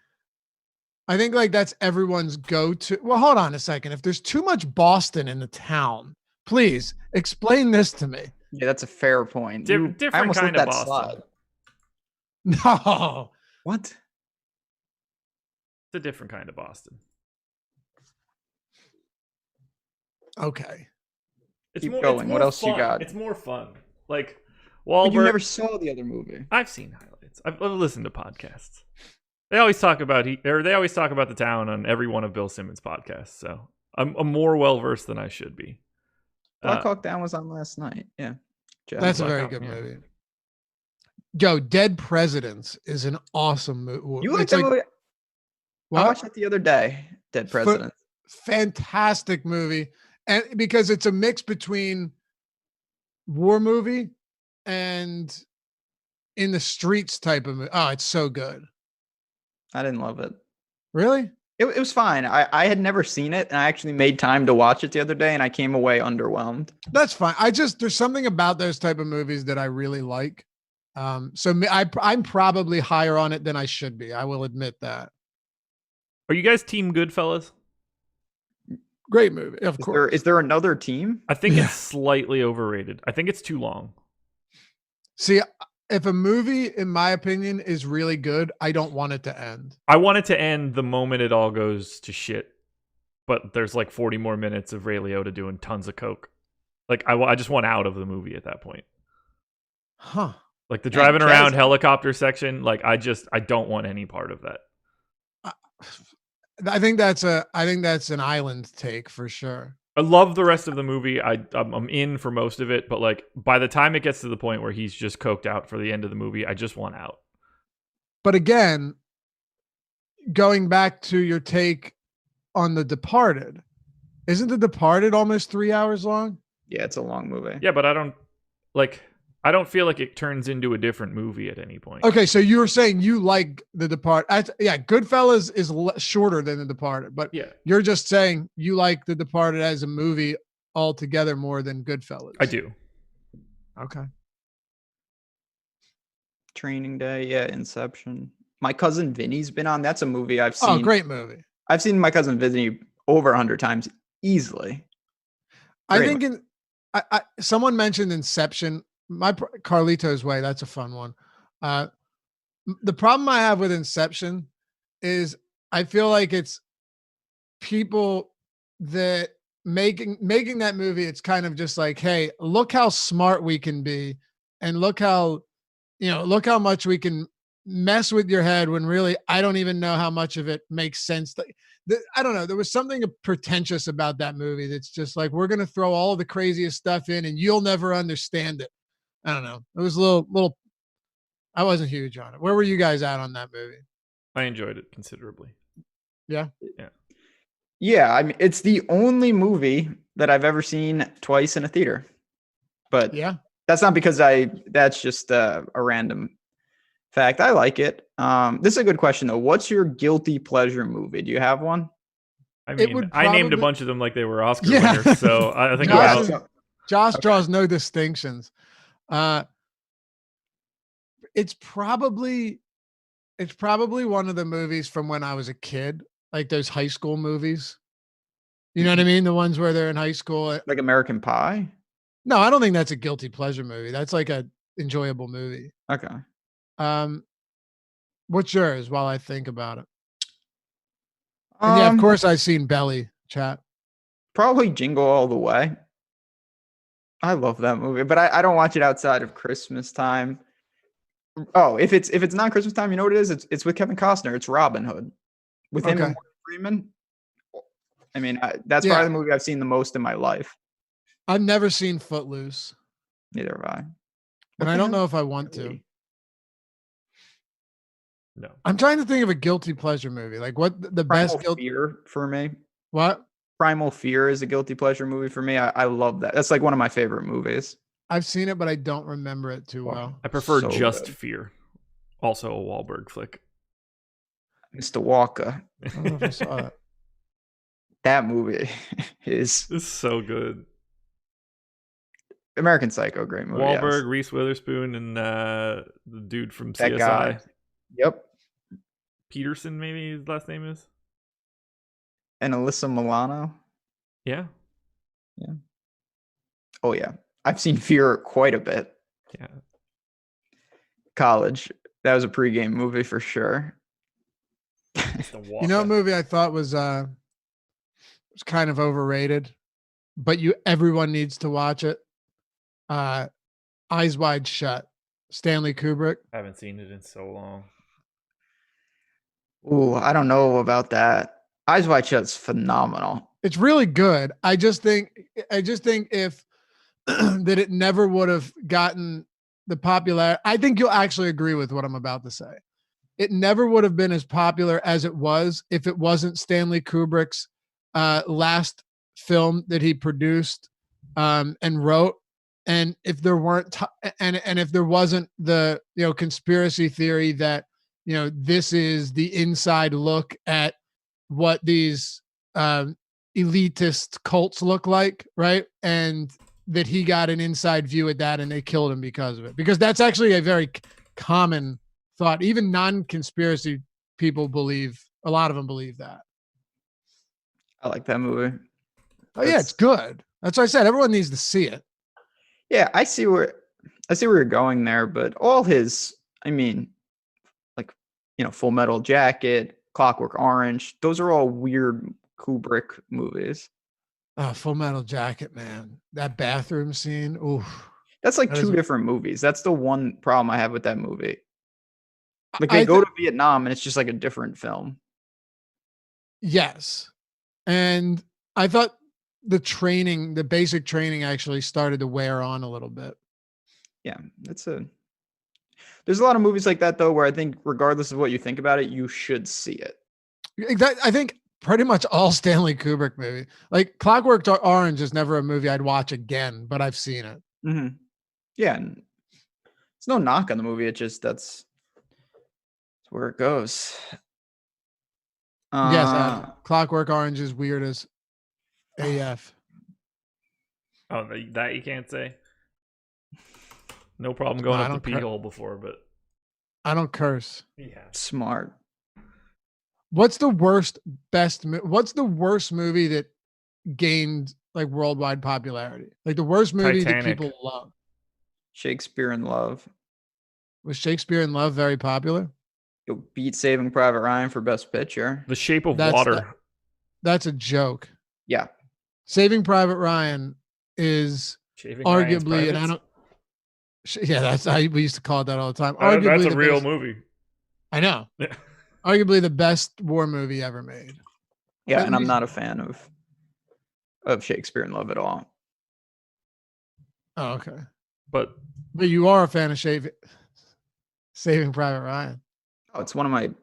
I think like that's everyone's go-to. Well, hold on a second. If there's too much Boston in the town, please explain this to me. Yeah, that's a fair point. Different I almost kind let of that Boston. slide. No. What? It's a different kind of Boston. Okay. Keep going. What else fun. you got? It's more fun. Like But you Wahlberg. never saw the other movie. I've seen highlights. I've listened to podcasts. They always talk about the town on every one of Bill Simmons' podcasts. So I'm more well versed than I should be. Black Hawk Down was on last night. Yeah. That's a very good movie. Yo, Dead Presidents is an awesome movie. You like that movie? What? I watched it the other day. Dead Presidents. Fantastic movie. And because it's a mix between war movie and in the streets type of movie. Oh, it's so good. I didn't love it. Really? It was fine. I had never seen it, and I actually made time to watch it the other day, and I came away underwhelmed. That's fine. There's something about those type of movies that I really like. I'm probably higher on it than I should be. I will admit that. Are you guys Team Goodfellas? Great movie, of course. Is there another team? I think it's slightly overrated. I think it's too long. See, if a movie, in my opinion, is really good, I don't want it to end. I want it to end the moment it all goes to shit. But there's like 40 more minutes of Ray Liotta doing tons of coke. Like I just want out of the movie at that point. Huh. Like the driving around helicopter section, like I don't want any part of that. I think that's an island take for sure. I love the rest of the movie. I'm in for most of it, but like by the time it gets to the point where he's just coked out for the end of the movie, I just want out. But again, going back to your take on The Departed, isn't The Departed almost 3 hours long? Yeah, it's a long movie. Yeah, but I don't feel like it turns into a different movie at any point. Okay, so you were saying you like The Departed. Yeah, Goodfellas is shorter than The Departed, but yeah, you're just saying you like The Departed as a movie altogether more than Goodfellas. I do. Okay. Training Day, yeah, Inception. My Cousin Vinny's been on. That's a movie I've seen. Oh, great movie. I've seen My Cousin Vinny over 100 times easily. I think someone mentioned Inception. Carlito's Way. That's a fun one. The problem I have with Inception is I feel like it's people that making that movie. It's kind of just like, hey, look how smart we can be, and look how much we can mess with your head when really I don't even know how much of it makes sense. I don't know. There was something pretentious about that movie. That's just like, we're going to throw all the craziest stuff in and you'll never understand it. I don't know. It was a little, I wasn't huge on it. Where were you guys at on that movie? I enjoyed it considerably. Yeah. Yeah. Yeah. I mean, it's the only movie that I've ever seen twice in a theater, but yeah, that's not because that's just a random fact. I like it. This is a good question though. What's your guilty pleasure movie? Do you have one? I mean, I named a bunch of them like they were Oscar winners, so I think Josh draws no distinctions. It's probably one of the movies from when I was a kid, like those high school movies. You know what I mean? The ones where they're in high school. Like American Pie? No, I don't think that's a guilty pleasure movie. That's like a enjoyable movie. Okay. What's yours while I think about it? And yeah, of course I've seen Belly, chat. Probably Jingle All the Way. I love that movie, but I don't watch it outside of Christmas time. Oh, if it's not Christmas time, you know what it is? It's with Kevin Costner. It's Robin Hood with him and Morgan Freeman. I mean, that's probably the movie I've seen the most in my life. I've never seen Footloose. Neither have I. And I don't know if I want to. No. I'm trying to think of a guilty pleasure movie. Like what the best Fear for me. What? Primal Fear is a guilty pleasure movie for me. I love that. That's like one of my favorite movies. I've seen it, but I don't remember it too well. I prefer Just Fear. Also a Wahlberg flick. Mr. Walker. I don't know if I saw it. That movie is so good. American Psycho, great movie. Wahlberg, Reese Witherspoon, and the dude from CSI. Yep. Peterson, maybe his last name is. And Alyssa Milano. Yeah. Yeah. Oh yeah, I've seen Fear quite a bit. Yeah. College. That was a pregame movie for sure. You know, a movie I thought was kind of overrated, but everyone needs to watch it. Eyes Wide Shut. Stanley Kubrick. I haven't seen it in so long. Ooh, I don't know about that. Eyes Wide Shut's phenomenal. It's really good. I just think if that it never would have gotten the popularity. I think you'll actually agree with what I'm about to say. It never would have been as popular as it was if it wasn't Stanley Kubrick's last film that he produced and wrote. And if there weren't, and if there wasn't the conspiracy theory that this is the inside look at what these elitist cults look like, right? And that he got an inside view at that, and they killed him because of it. Because that's actually a very common thought. Even non-conspiracy people believe. A lot of them believe that. I like that movie. Oh yeah, it's good. That's what I said. Everyone needs to see it. Yeah, I see where you're going there, but all his, I mean, like, Full Metal Jacket, Clockwork Orange, those are all weird Kubrick movies. Oh, Full Metal Jacket, man. That bathroom scene. Ooh. That's like two different movies. That's the one problem I have with that movie. Like they go to Vietnam and it's just like a different film. Yes. And I thought the basic training actually started to wear on a little bit. Yeah, there's a lot of movies like that though, where I think regardless of what you think about it, you should see it. I think pretty much all Stanley Kubrick movies. Like Clockwork Orange is never a movie I'd watch again, but I've seen it. Mm-hmm. Yeah, and it's no knock on the movie. It just that's where it goes. Yes, Clockwork Orange is weird as AF. Oh, that you can't say. No problem going up the pee hole before, but I don't curse. Yeah, smart. What's the worst movie that gained like worldwide popularity? Like the worst movie Titanic. that people love? Shakespeare in Love. Was Shakespeare in Love very popular? It beat Saving Private Ryan for Best Picture. The Shape of Water. That's a joke. Yeah. Saving Private Ryan is arguably, and I don't. Yeah, we used to call it that all the time. Arguably, that's a real movie. I know. Yeah. Arguably the best war movie ever made. Yeah, and I'm not a fan of Shakespeare in Love at all. Oh, okay. But you are a fan of Saving Private Ryan. Oh,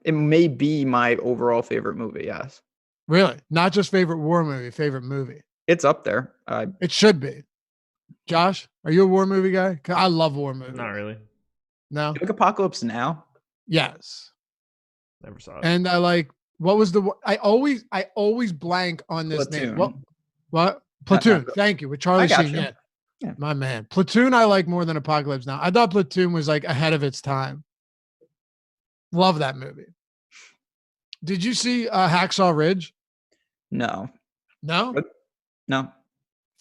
it may be my overall favorite movie, yes. Really? Not just favorite war movie, favorite movie. It's up there. It should be. Josh, are you a war movie guy? I love war movies. Not really. No? You like Apocalypse Now? Yes. Never saw it. And I like, what was I always blank on this Platoon. name. What? Platoon. Thank you. With Charlie Sheen. Yeah. My man. Platoon I like more than Apocalypse Now. I thought Platoon was like ahead of its time. Love that movie. Did you see Hacksaw Ridge? No. No? No.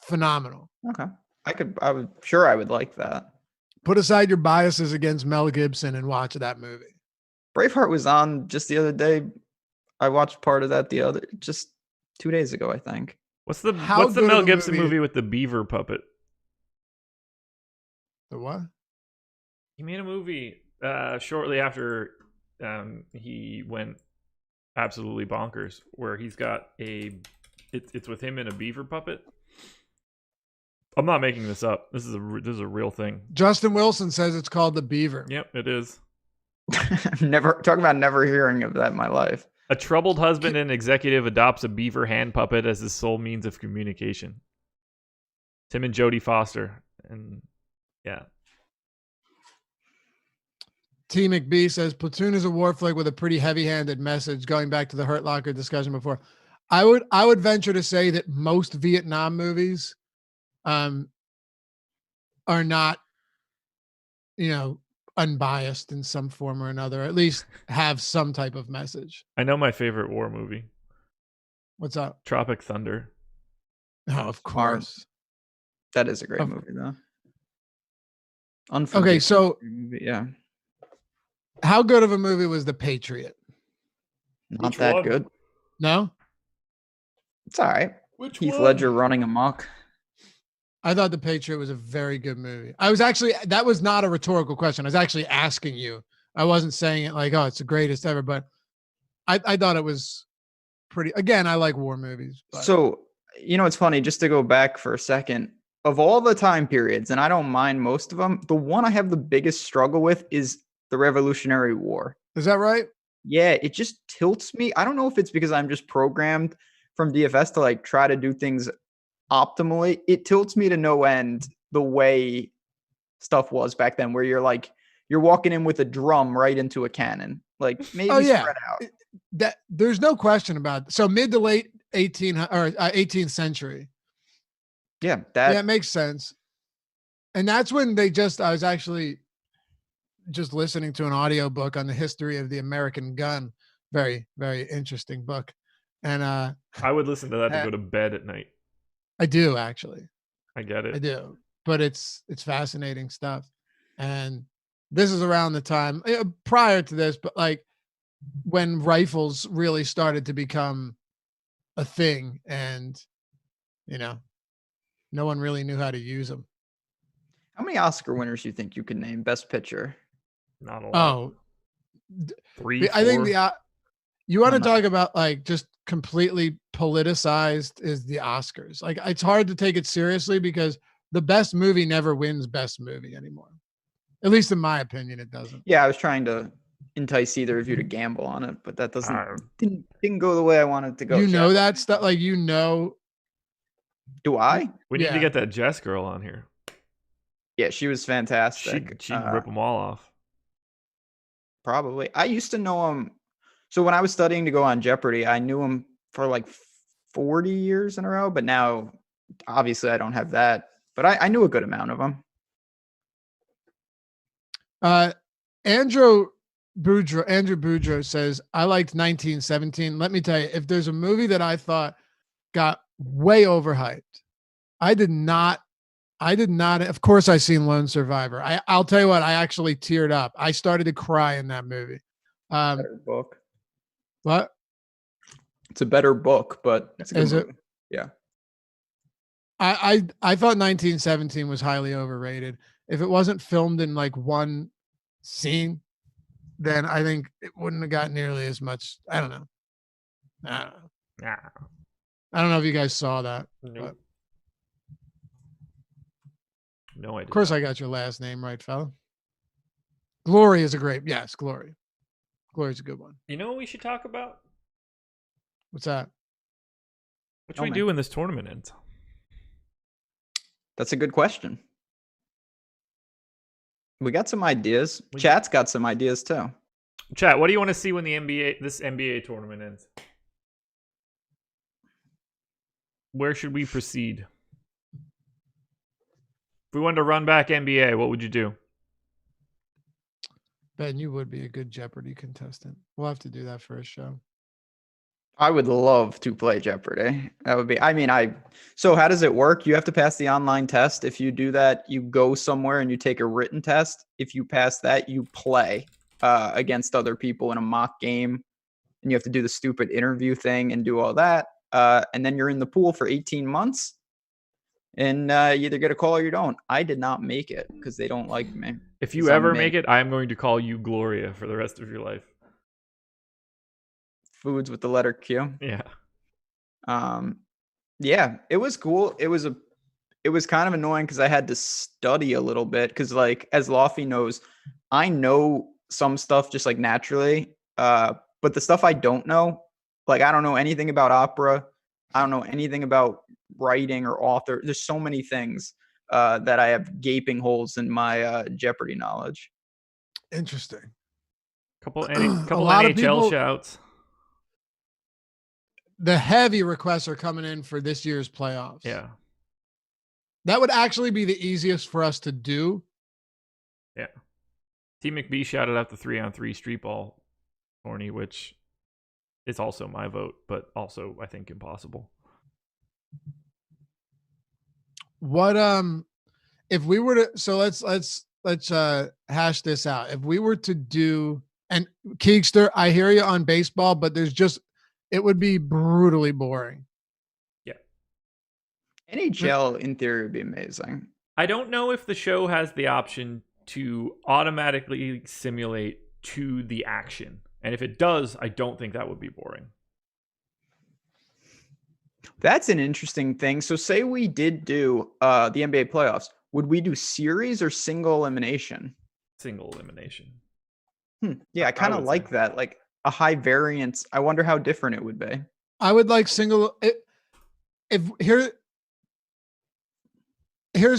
Phenomenal. Okay. I would like that. Put aside your biases against Mel Gibson and watch that movie. Braveheart was on just the other day. I watched part of that just 2 days ago, I think. What's the Mel Gibson movie with the beaver puppet? The what? He made a movie shortly after he went absolutely bonkers, where he's got it's with him and a beaver puppet. I'm not making this up. This is a real thing. Justin Wilson says it's called The Beaver. Yep, it is. Talking about never hearing of that in my life. A troubled husband and executive adopts a beaver hand puppet as his sole means of communication. Tim and Jodie Foster. And yeah. T. McBee says Platoon is a war flick with a pretty heavy-handed message, going back to the Hurt Locker discussion before. I would venture to say that most Vietnam movies are not, unbiased in some form or another, at least have some type of message. I know my favorite war movie. What's up? Tropic Thunder. Oh, of course. That is a great movie, though. Okay, so yeah, how good of a movie was The Patriot? not that good. No, it's all right. Heath Ledger running amok. I thought The Patriot was a very good movie. That was not a rhetorical question. I was actually asking you. I wasn't saying it like, oh, it's the greatest ever, but I thought it was pretty. Again, I like war movies. But. So, it's funny, just to go back for a second, of all the time periods, and I don't mind most of them, the one I have the biggest struggle with is the Revolutionary War. Is that right? Yeah, it just tilts me. I don't know if it's because I'm just programmed from DFS to like try to do things optimally. It tilts me to no end the way stuff was back then, where you're walking in with a drum right into a cannon. Like maybe spread out. That there's no question about it. So mid to late 18th century. Yeah, that makes sense. And that's when I was actually just listening to an audiobook on the history of the American gun. Very, very interesting book. And I would listen to that to go to bed at night. I do, actually. I get it. I do. But it's fascinating stuff. And this is around the time prior to this, but like when rifles really started to become a thing, and no one really knew how to use them. How many Oscar winners do you think you could name? Best Picture? Not a lot. Oh, 3, 4? I think you want to talk about like just completely politicized is the Oscars. Like it's hard to take it seriously because the best movie never wins best movie anymore. At least in my opinion, it doesn't. Yeah, I was trying to entice either of you to gamble on it, but that didn't go the way I wanted to go. That stuff, like Do I? We need to get that Jess girl on here. Yeah, she was fantastic. She'd rip them all off. Probably. I used to know him. So when I was studying to go on Jeopardy, I knew him for like 40 years in a row, but now obviously I don't have that, but I knew a good amount of them. Andrew Boudreau says, I liked 1917. Let me tell you, if there's a movie that I thought got way overhyped, I did not. Of course, I seen Lone Survivor. I'll tell you what, I actually teared up. I started to cry in that movie. Better book. What? It's a better book, but it's a good movie. Yeah. I thought 1917 was highly overrated. If it wasn't filmed in like one scene, then I think it wouldn't have got nearly as much. I don't know. I don't know if you guys saw that. Nope. No idea. Of course, I got your last name right, fella. Glory is a great. Yes, Glory. Glory's a good one. You know what we should talk about? What's that? What should we do when this tournament ends? That's a good question. We got some ideas. Chat's got some ideas too. Chat, what do you want to see when this NBA tournament ends? Where should we proceed? If we wanted to run back NBA, what would you do? Ben, you would be a good Jeopardy contestant. We'll have to do that for a show. I would love to play Jeopardy. That would be, so how does it work? You have to pass the online test. If you do that, you go somewhere and you take a written test. If you pass that, you play against other people in a mock game. And you have to do the stupid interview thing and do all that. And then you're in the pool for 18 months. And you either get a call or you don't. I did not make it because they don't like me. If you ever make it, I'm going to call you Gloria for the rest of your life. Foods with the letter Q. Yeah. Yeah, it was cool. It was kind of annoying because I had to study a little bit because, like, as Lofty knows, I know some stuff just like naturally. But the stuff I don't know, like I don't know anything about opera. I don't know anything about writing or author. There's so many things that I have gaping holes in my Jeopardy knowledge. Interesting. Couple NHL shouts. The heavy requests are coming in for this year's playoffs. Yeah. That would actually be the easiest for us to do. Yeah. T McBee shouted out the 3-on-3 street ball tourney, which is also my vote, but also I think impossible. What if we were to, so let's hash this out. If we were to do, and Keekster, I hear you on baseball, but it would be brutally boring. Yeah. NHL in theory would be amazing. I don't know if the show has the option to automatically simulate to the action. And if it does, I don't think that would be boring. That's an interesting thing. So say we did do the NBA playoffs. Would we do series or single elimination? Single elimination. Yeah, I kind of like that. Like a high variance. I wonder how different it would be. I would like single. Here's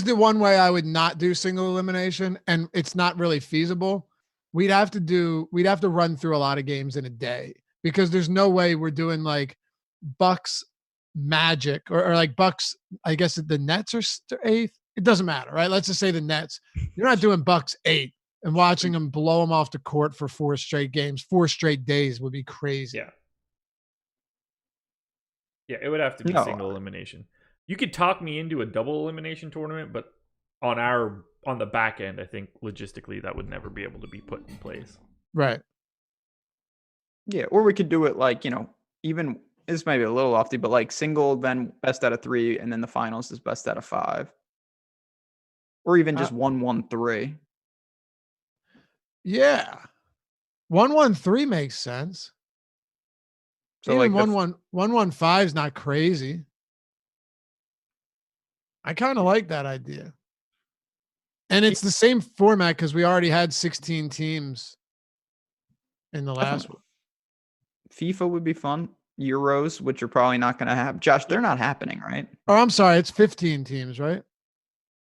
the one way I would not do single elimination, and it's not really feasible. We'd have to run through a lot of games in a day, because there's no way we're doing like Bucks Magic or like Bucks. I guess the Nets are 8th. It doesn't matter, right? Let's just say the Nets. You're not doing Bucks 8 and watching them blow them off the court for 4 straight games, 4 straight days would be crazy. Yeah, it would have to be single elimination. You could talk me into a double elimination tournament, but on the back end, I think logistically that would never be able to be put in place. Right. Yeah, or we could do it like, even this might be a little lofty, but like single, then best out of 3, and then the finals is best out of 5. Or even just 1-1-3. Yeah. 1-1-3 makes sense. So even like 1-1-5 is not crazy. I kind of like that idea. And it's the same format because we already had 16 teams in the last one. FIFA would be fun. Euros, which are probably not going to happen. Josh, they're not happening, right? Oh, I'm sorry. It's 15 teams, right?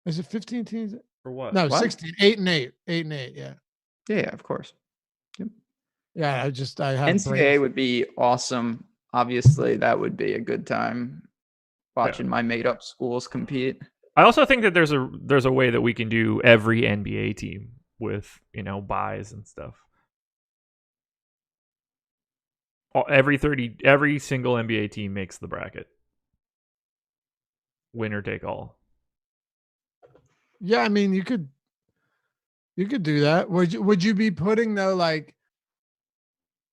Is it 15 teams? For what? No, 16. 8 and 8. 8 and 8, yeah. Yeah, of course. Yep. Yeah, I have NCAA would be awesome. Obviously, that would be a good time watching my made-up schools compete. I also think that there's a way that we can do every NBA team with, buys and stuff. Every single NBA team makes the bracket. Winner take all. Yeah, I mean, you could do that. Would you be putting though like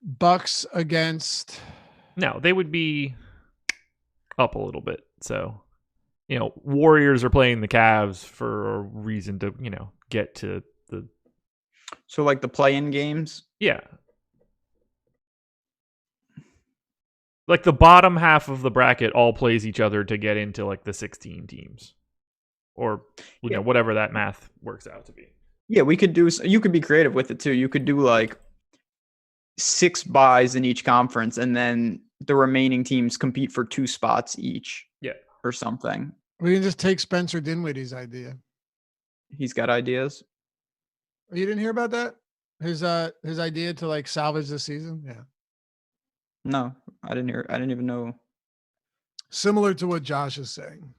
Bucks against? No, they would be up a little bit. So, Warriors are playing the Cavs for a reason to, get to the. So like the play-in games? Yeah. Like the bottom half of the bracket all plays each other to get into like the 16 teams. Or, whatever that math works out to be. Yeah, you could be creative with it too. You could do like 6 buys in each conference, and then the remaining teams compete for 2 spots each. Yeah. Or something. We can just take Spencer Dinwiddie's idea. He's got ideas. You didn't hear about that? His idea to like salvage the season? Yeah. No, I didn't even know. Similar to what Josh is saying.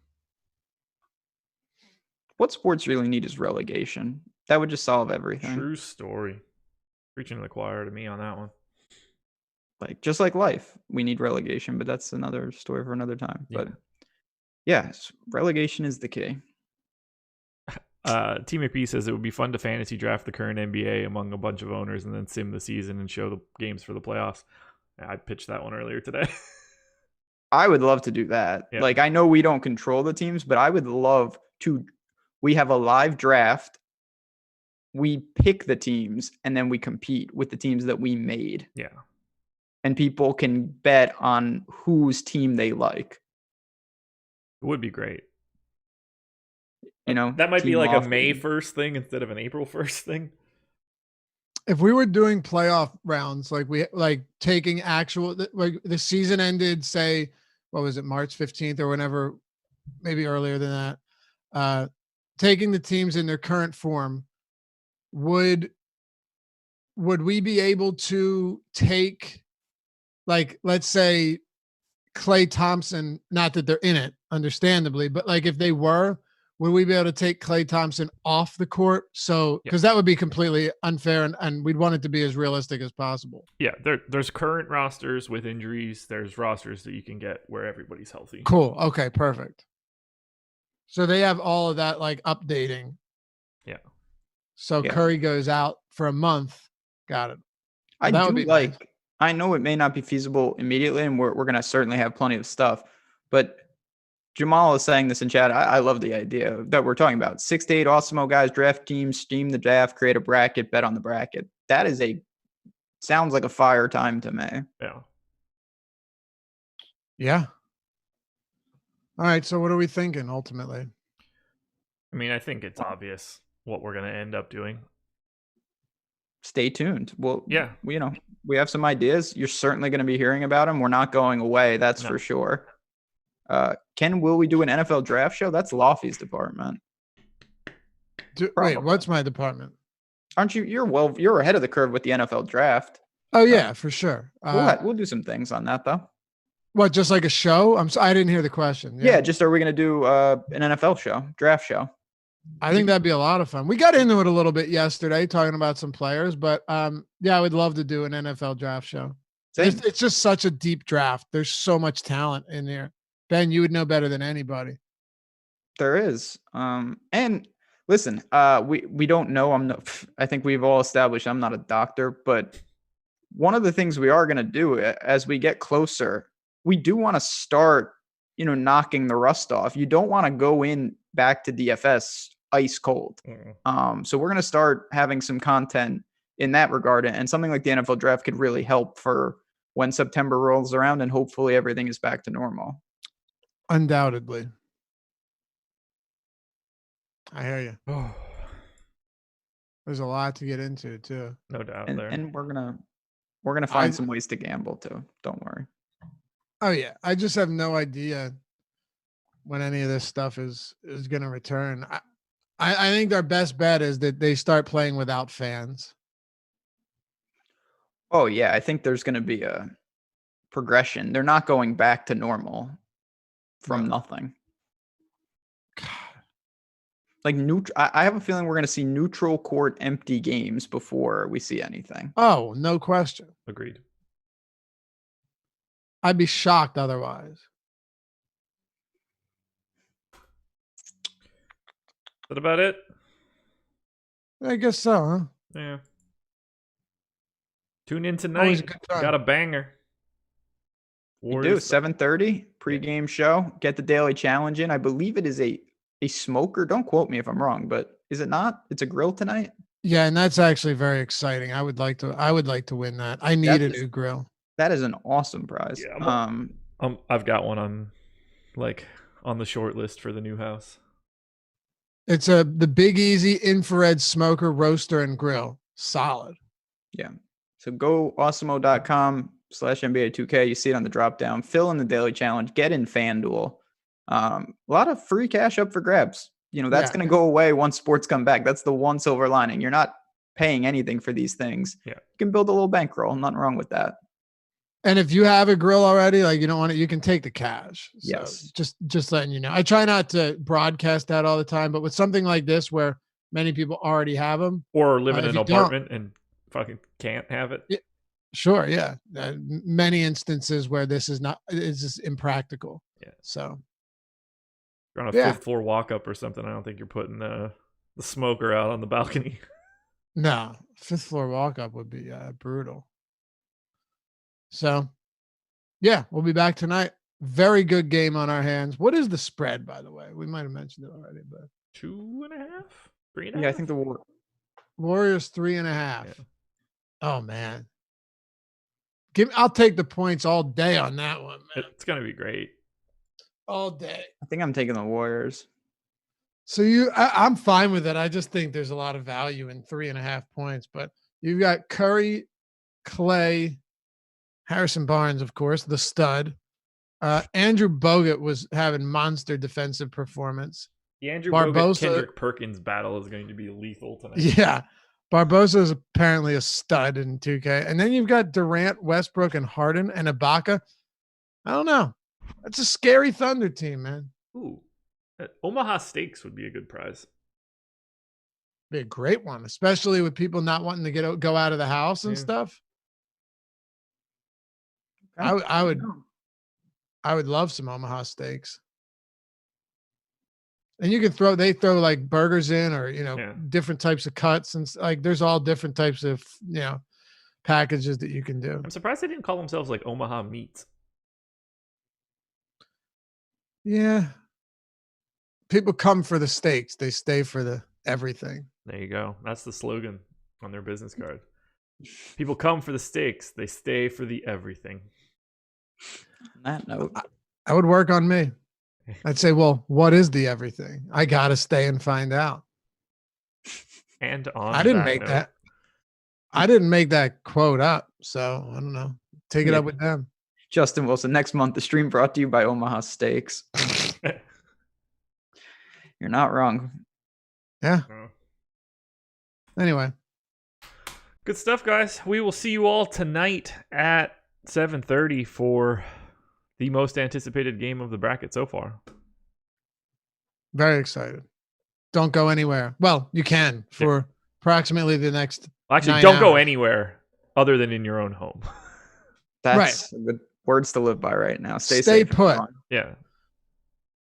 What sports really need is relegation. That would just solve everything. True story. Preaching to the choir to me on that one. Like, just like life, we need relegation, but that's another story for another time. Yeah. But yes, relegation is the key. Team McP says it would be fun to fantasy draft the current NBA among a bunch of owners and then sim the season and show the games for the playoffs. I pitched that one earlier today. I would love to do that. Yeah. Like, I know we don't control the teams, but I would love to. We have a live draft. We pick the teams and then we compete with the teams that we made. Yeah. And people can bet on whose team they like. It would be great. That might be like a May 1st thing instead of an April 1st thing. If we were doing playoff rounds, like taking actual, like the season ended, say, what was it, March 15th or whenever, maybe earlier than that, taking the teams in their current form, would we be able to take, like, let's say Klay Thompson, not that they're in it, understandably, but like if they were, would we be able to take Klay Thompson off the court? So, because that would be completely unfair, and we'd want it to be as realistic as possible. Yeah, there's current rosters with injuries. There's rosters that you can get where everybody's healthy. Cool. Okay, perfect. So they have all of that like updating. Yeah. So Curry goes out for a month. Got it. I do like. Nice. I know it may not be feasible immediately, and we're going to certainly have plenty of stuff, but Jamal is saying this in chat. I love the idea that we're talking about. 6 to 8 Awesemo guys, draft teams, steam the draft, create a bracket, bet on the bracket. That is sounds like a fire time to me. Yeah. Yeah. All right. So what are we thinking ultimately? I mean, I think it's obvious what we're going to end up doing. Stay tuned. Well, yeah, we have some ideas. You're certainly going to be hearing about them. We're not going away. That's for sure. Will we do an NFL draft show? That's Lofty's department. Wait, what's my department? Aren't you? You're ahead of the curve with the NFL draft. Oh yeah, for sure. We'll do some things on that though. What, just like a show? I didn't hear the question. Yeah, just are we going to do an NFL show, draft show? I think that'd be a lot of fun. We got into it a little bit yesterday talking about some players, but yeah, I would love to do an NFL draft show. It's just such a deep draft. There's so much talent in there. Ben, you would know better than anybody. There is. And listen, we don't know. I think we've all established I'm not a doctor, but one of the things we are going to do as we get closer, we do want to start, knocking the rust off. You don't want to go in back to DFS ice cold. So we're going to start having some content in that regard, and something like the NFL draft could really help for when September rolls around and hopefully everything is back to normal. Undoubtedly. I hear you. There's a lot to get into too. No doubt. And we're gonna find some ways to gamble too. Don't worry. Oh yeah. I just have no idea when any of this stuff is gonna return. I think our best bet is that they start playing without fans. Oh yeah, I think there's gonna be a progression. They're not going back to normal from nothing. God. Like I have a feeling we're going to see neutral court empty games before we see anything. Oh, no question. Agreed. I'd be shocked otherwise. Is that about it? I guess so, huh? Yeah. Tune in tonight. Got a banger. You do 7:30 pregame show. Get the daily challenge in. I believe it is a smoker. Don't quote me if I'm wrong, but is it not? It's a grill tonight. Yeah, and that's actually very exciting. I would like to win that. I need a new grill. That is an awesome prize. Yeah, I've got one on the short list for the new house. It's the Big Easy infrared smoker, roaster, and grill. Solid. Yeah. So go awesemo.com/NBA2k. You see it on the drop down. Fill in the daily challenge. Get in FanDuel. A lot of free cash up for grabs. That's going to go away once sports come back. That's the one silver lining. You're not paying anything for these things. Yeah. You can build a little bankroll. Nothing wrong with that. And if you have a grill already, you don't want it, you can take the cash. So yes. Just letting you know. I try not to broadcast that all the time, but with something like this where many people already have them. Or live in an apartment and fucking can't have it. Yeah, sure. Yeah. Many instances where it's just impractical. Yeah. So. You're on a 5th floor walk up or something. I don't think you're putting the smoker out on the balcony. No, 5th floor walk up would be brutal. So, yeah, we'll be back tonight. Very good game on our hands. What is the spread, by the way? We might have mentioned it already, but 2.5, 3.5. Yeah, I think the Warriors 3.5. Yeah. Oh man, I'll take the points all day on that one, man. It's gonna be great. All day. I think I'm taking the Warriors. So I'm fine with it. I just think there's a lot of value in 3.5 points. But you've got Curry, Klay, Harrison Barnes, of course, the stud. Andrew Bogut was having monster defensive performance. The Andrew Bogut Kendrick Perkins battle is going to be lethal tonight. Yeah. Barbosa is apparently a stud in 2K. And then you've got Durant, Westbrook, and Harden, and Ibaka. I don't know. That's a scary Thunder team, man. Ooh. Omaha Steaks would be a good prize. Be a great one, especially with people not wanting to go out of the house and stuff. I would love some Omaha Steaks. And you can they throw like burgers in, or different types of cuts, and like there's all different types of packages that you can do. I'm surprised they didn't call themselves like Omaha Meats. Yeah. People come for the steaks. They stay for the everything. There you go. That's the slogan on their business card. People come for the steaks. They stay for the everything. On that note, I would work on me. I'd say, well, what is the everything? I got to stay and find out. And on I didn't make that. I didn't make that quote up. So I don't know. Take it up with them. Justin Wilson, next month, the stream brought to you by Omaha Steaks. You're not wrong. Yeah. Anyway. Good stuff, guys. We will see you all tonight at 7:30 for the most anticipated game of the bracket so far. Very excited. Don't go anywhere. Well, you can for approximately the next. Actually, don't go anywhere other than in your own home. That's good words to live by right now. Stay safe. Put. Yeah.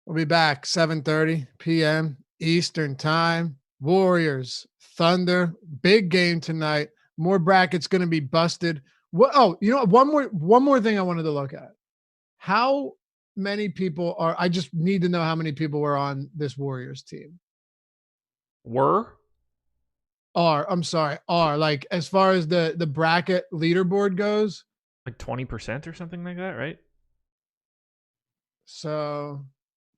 We'll be back 7:30 p.m. Eastern time. Warriors, Thunder, big game tonight. More brackets going to be busted. What? Oh, one more thing I wanted to look at. How many people are? I just need to know how many people were on this Warriors team. Are like as far as the bracket leaderboard goes, like 20% or something like that, right? So,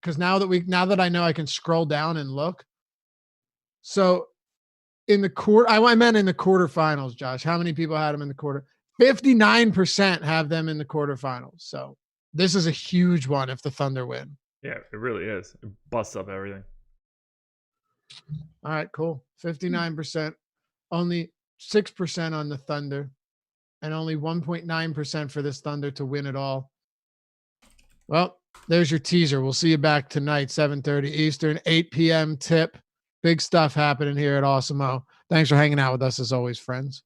because now that I know, I can scroll down and look. So, in the I meant in the quarterfinals, Josh. How many people had them in the quarter? 59% have them in the quarterfinals. So, this is a huge one if the Thunder win. Yeah, it really is. It busts up everything. All right, cool. 59%, only 6% on the Thunder, and only 1.9% for this Thunder to win it all. Well, there's your teaser. We'll see you back tonight, 7:30 Eastern, 8 p.m. tip. Big stuff happening here at Awesemo. Thanks for hanging out with us as always, friends.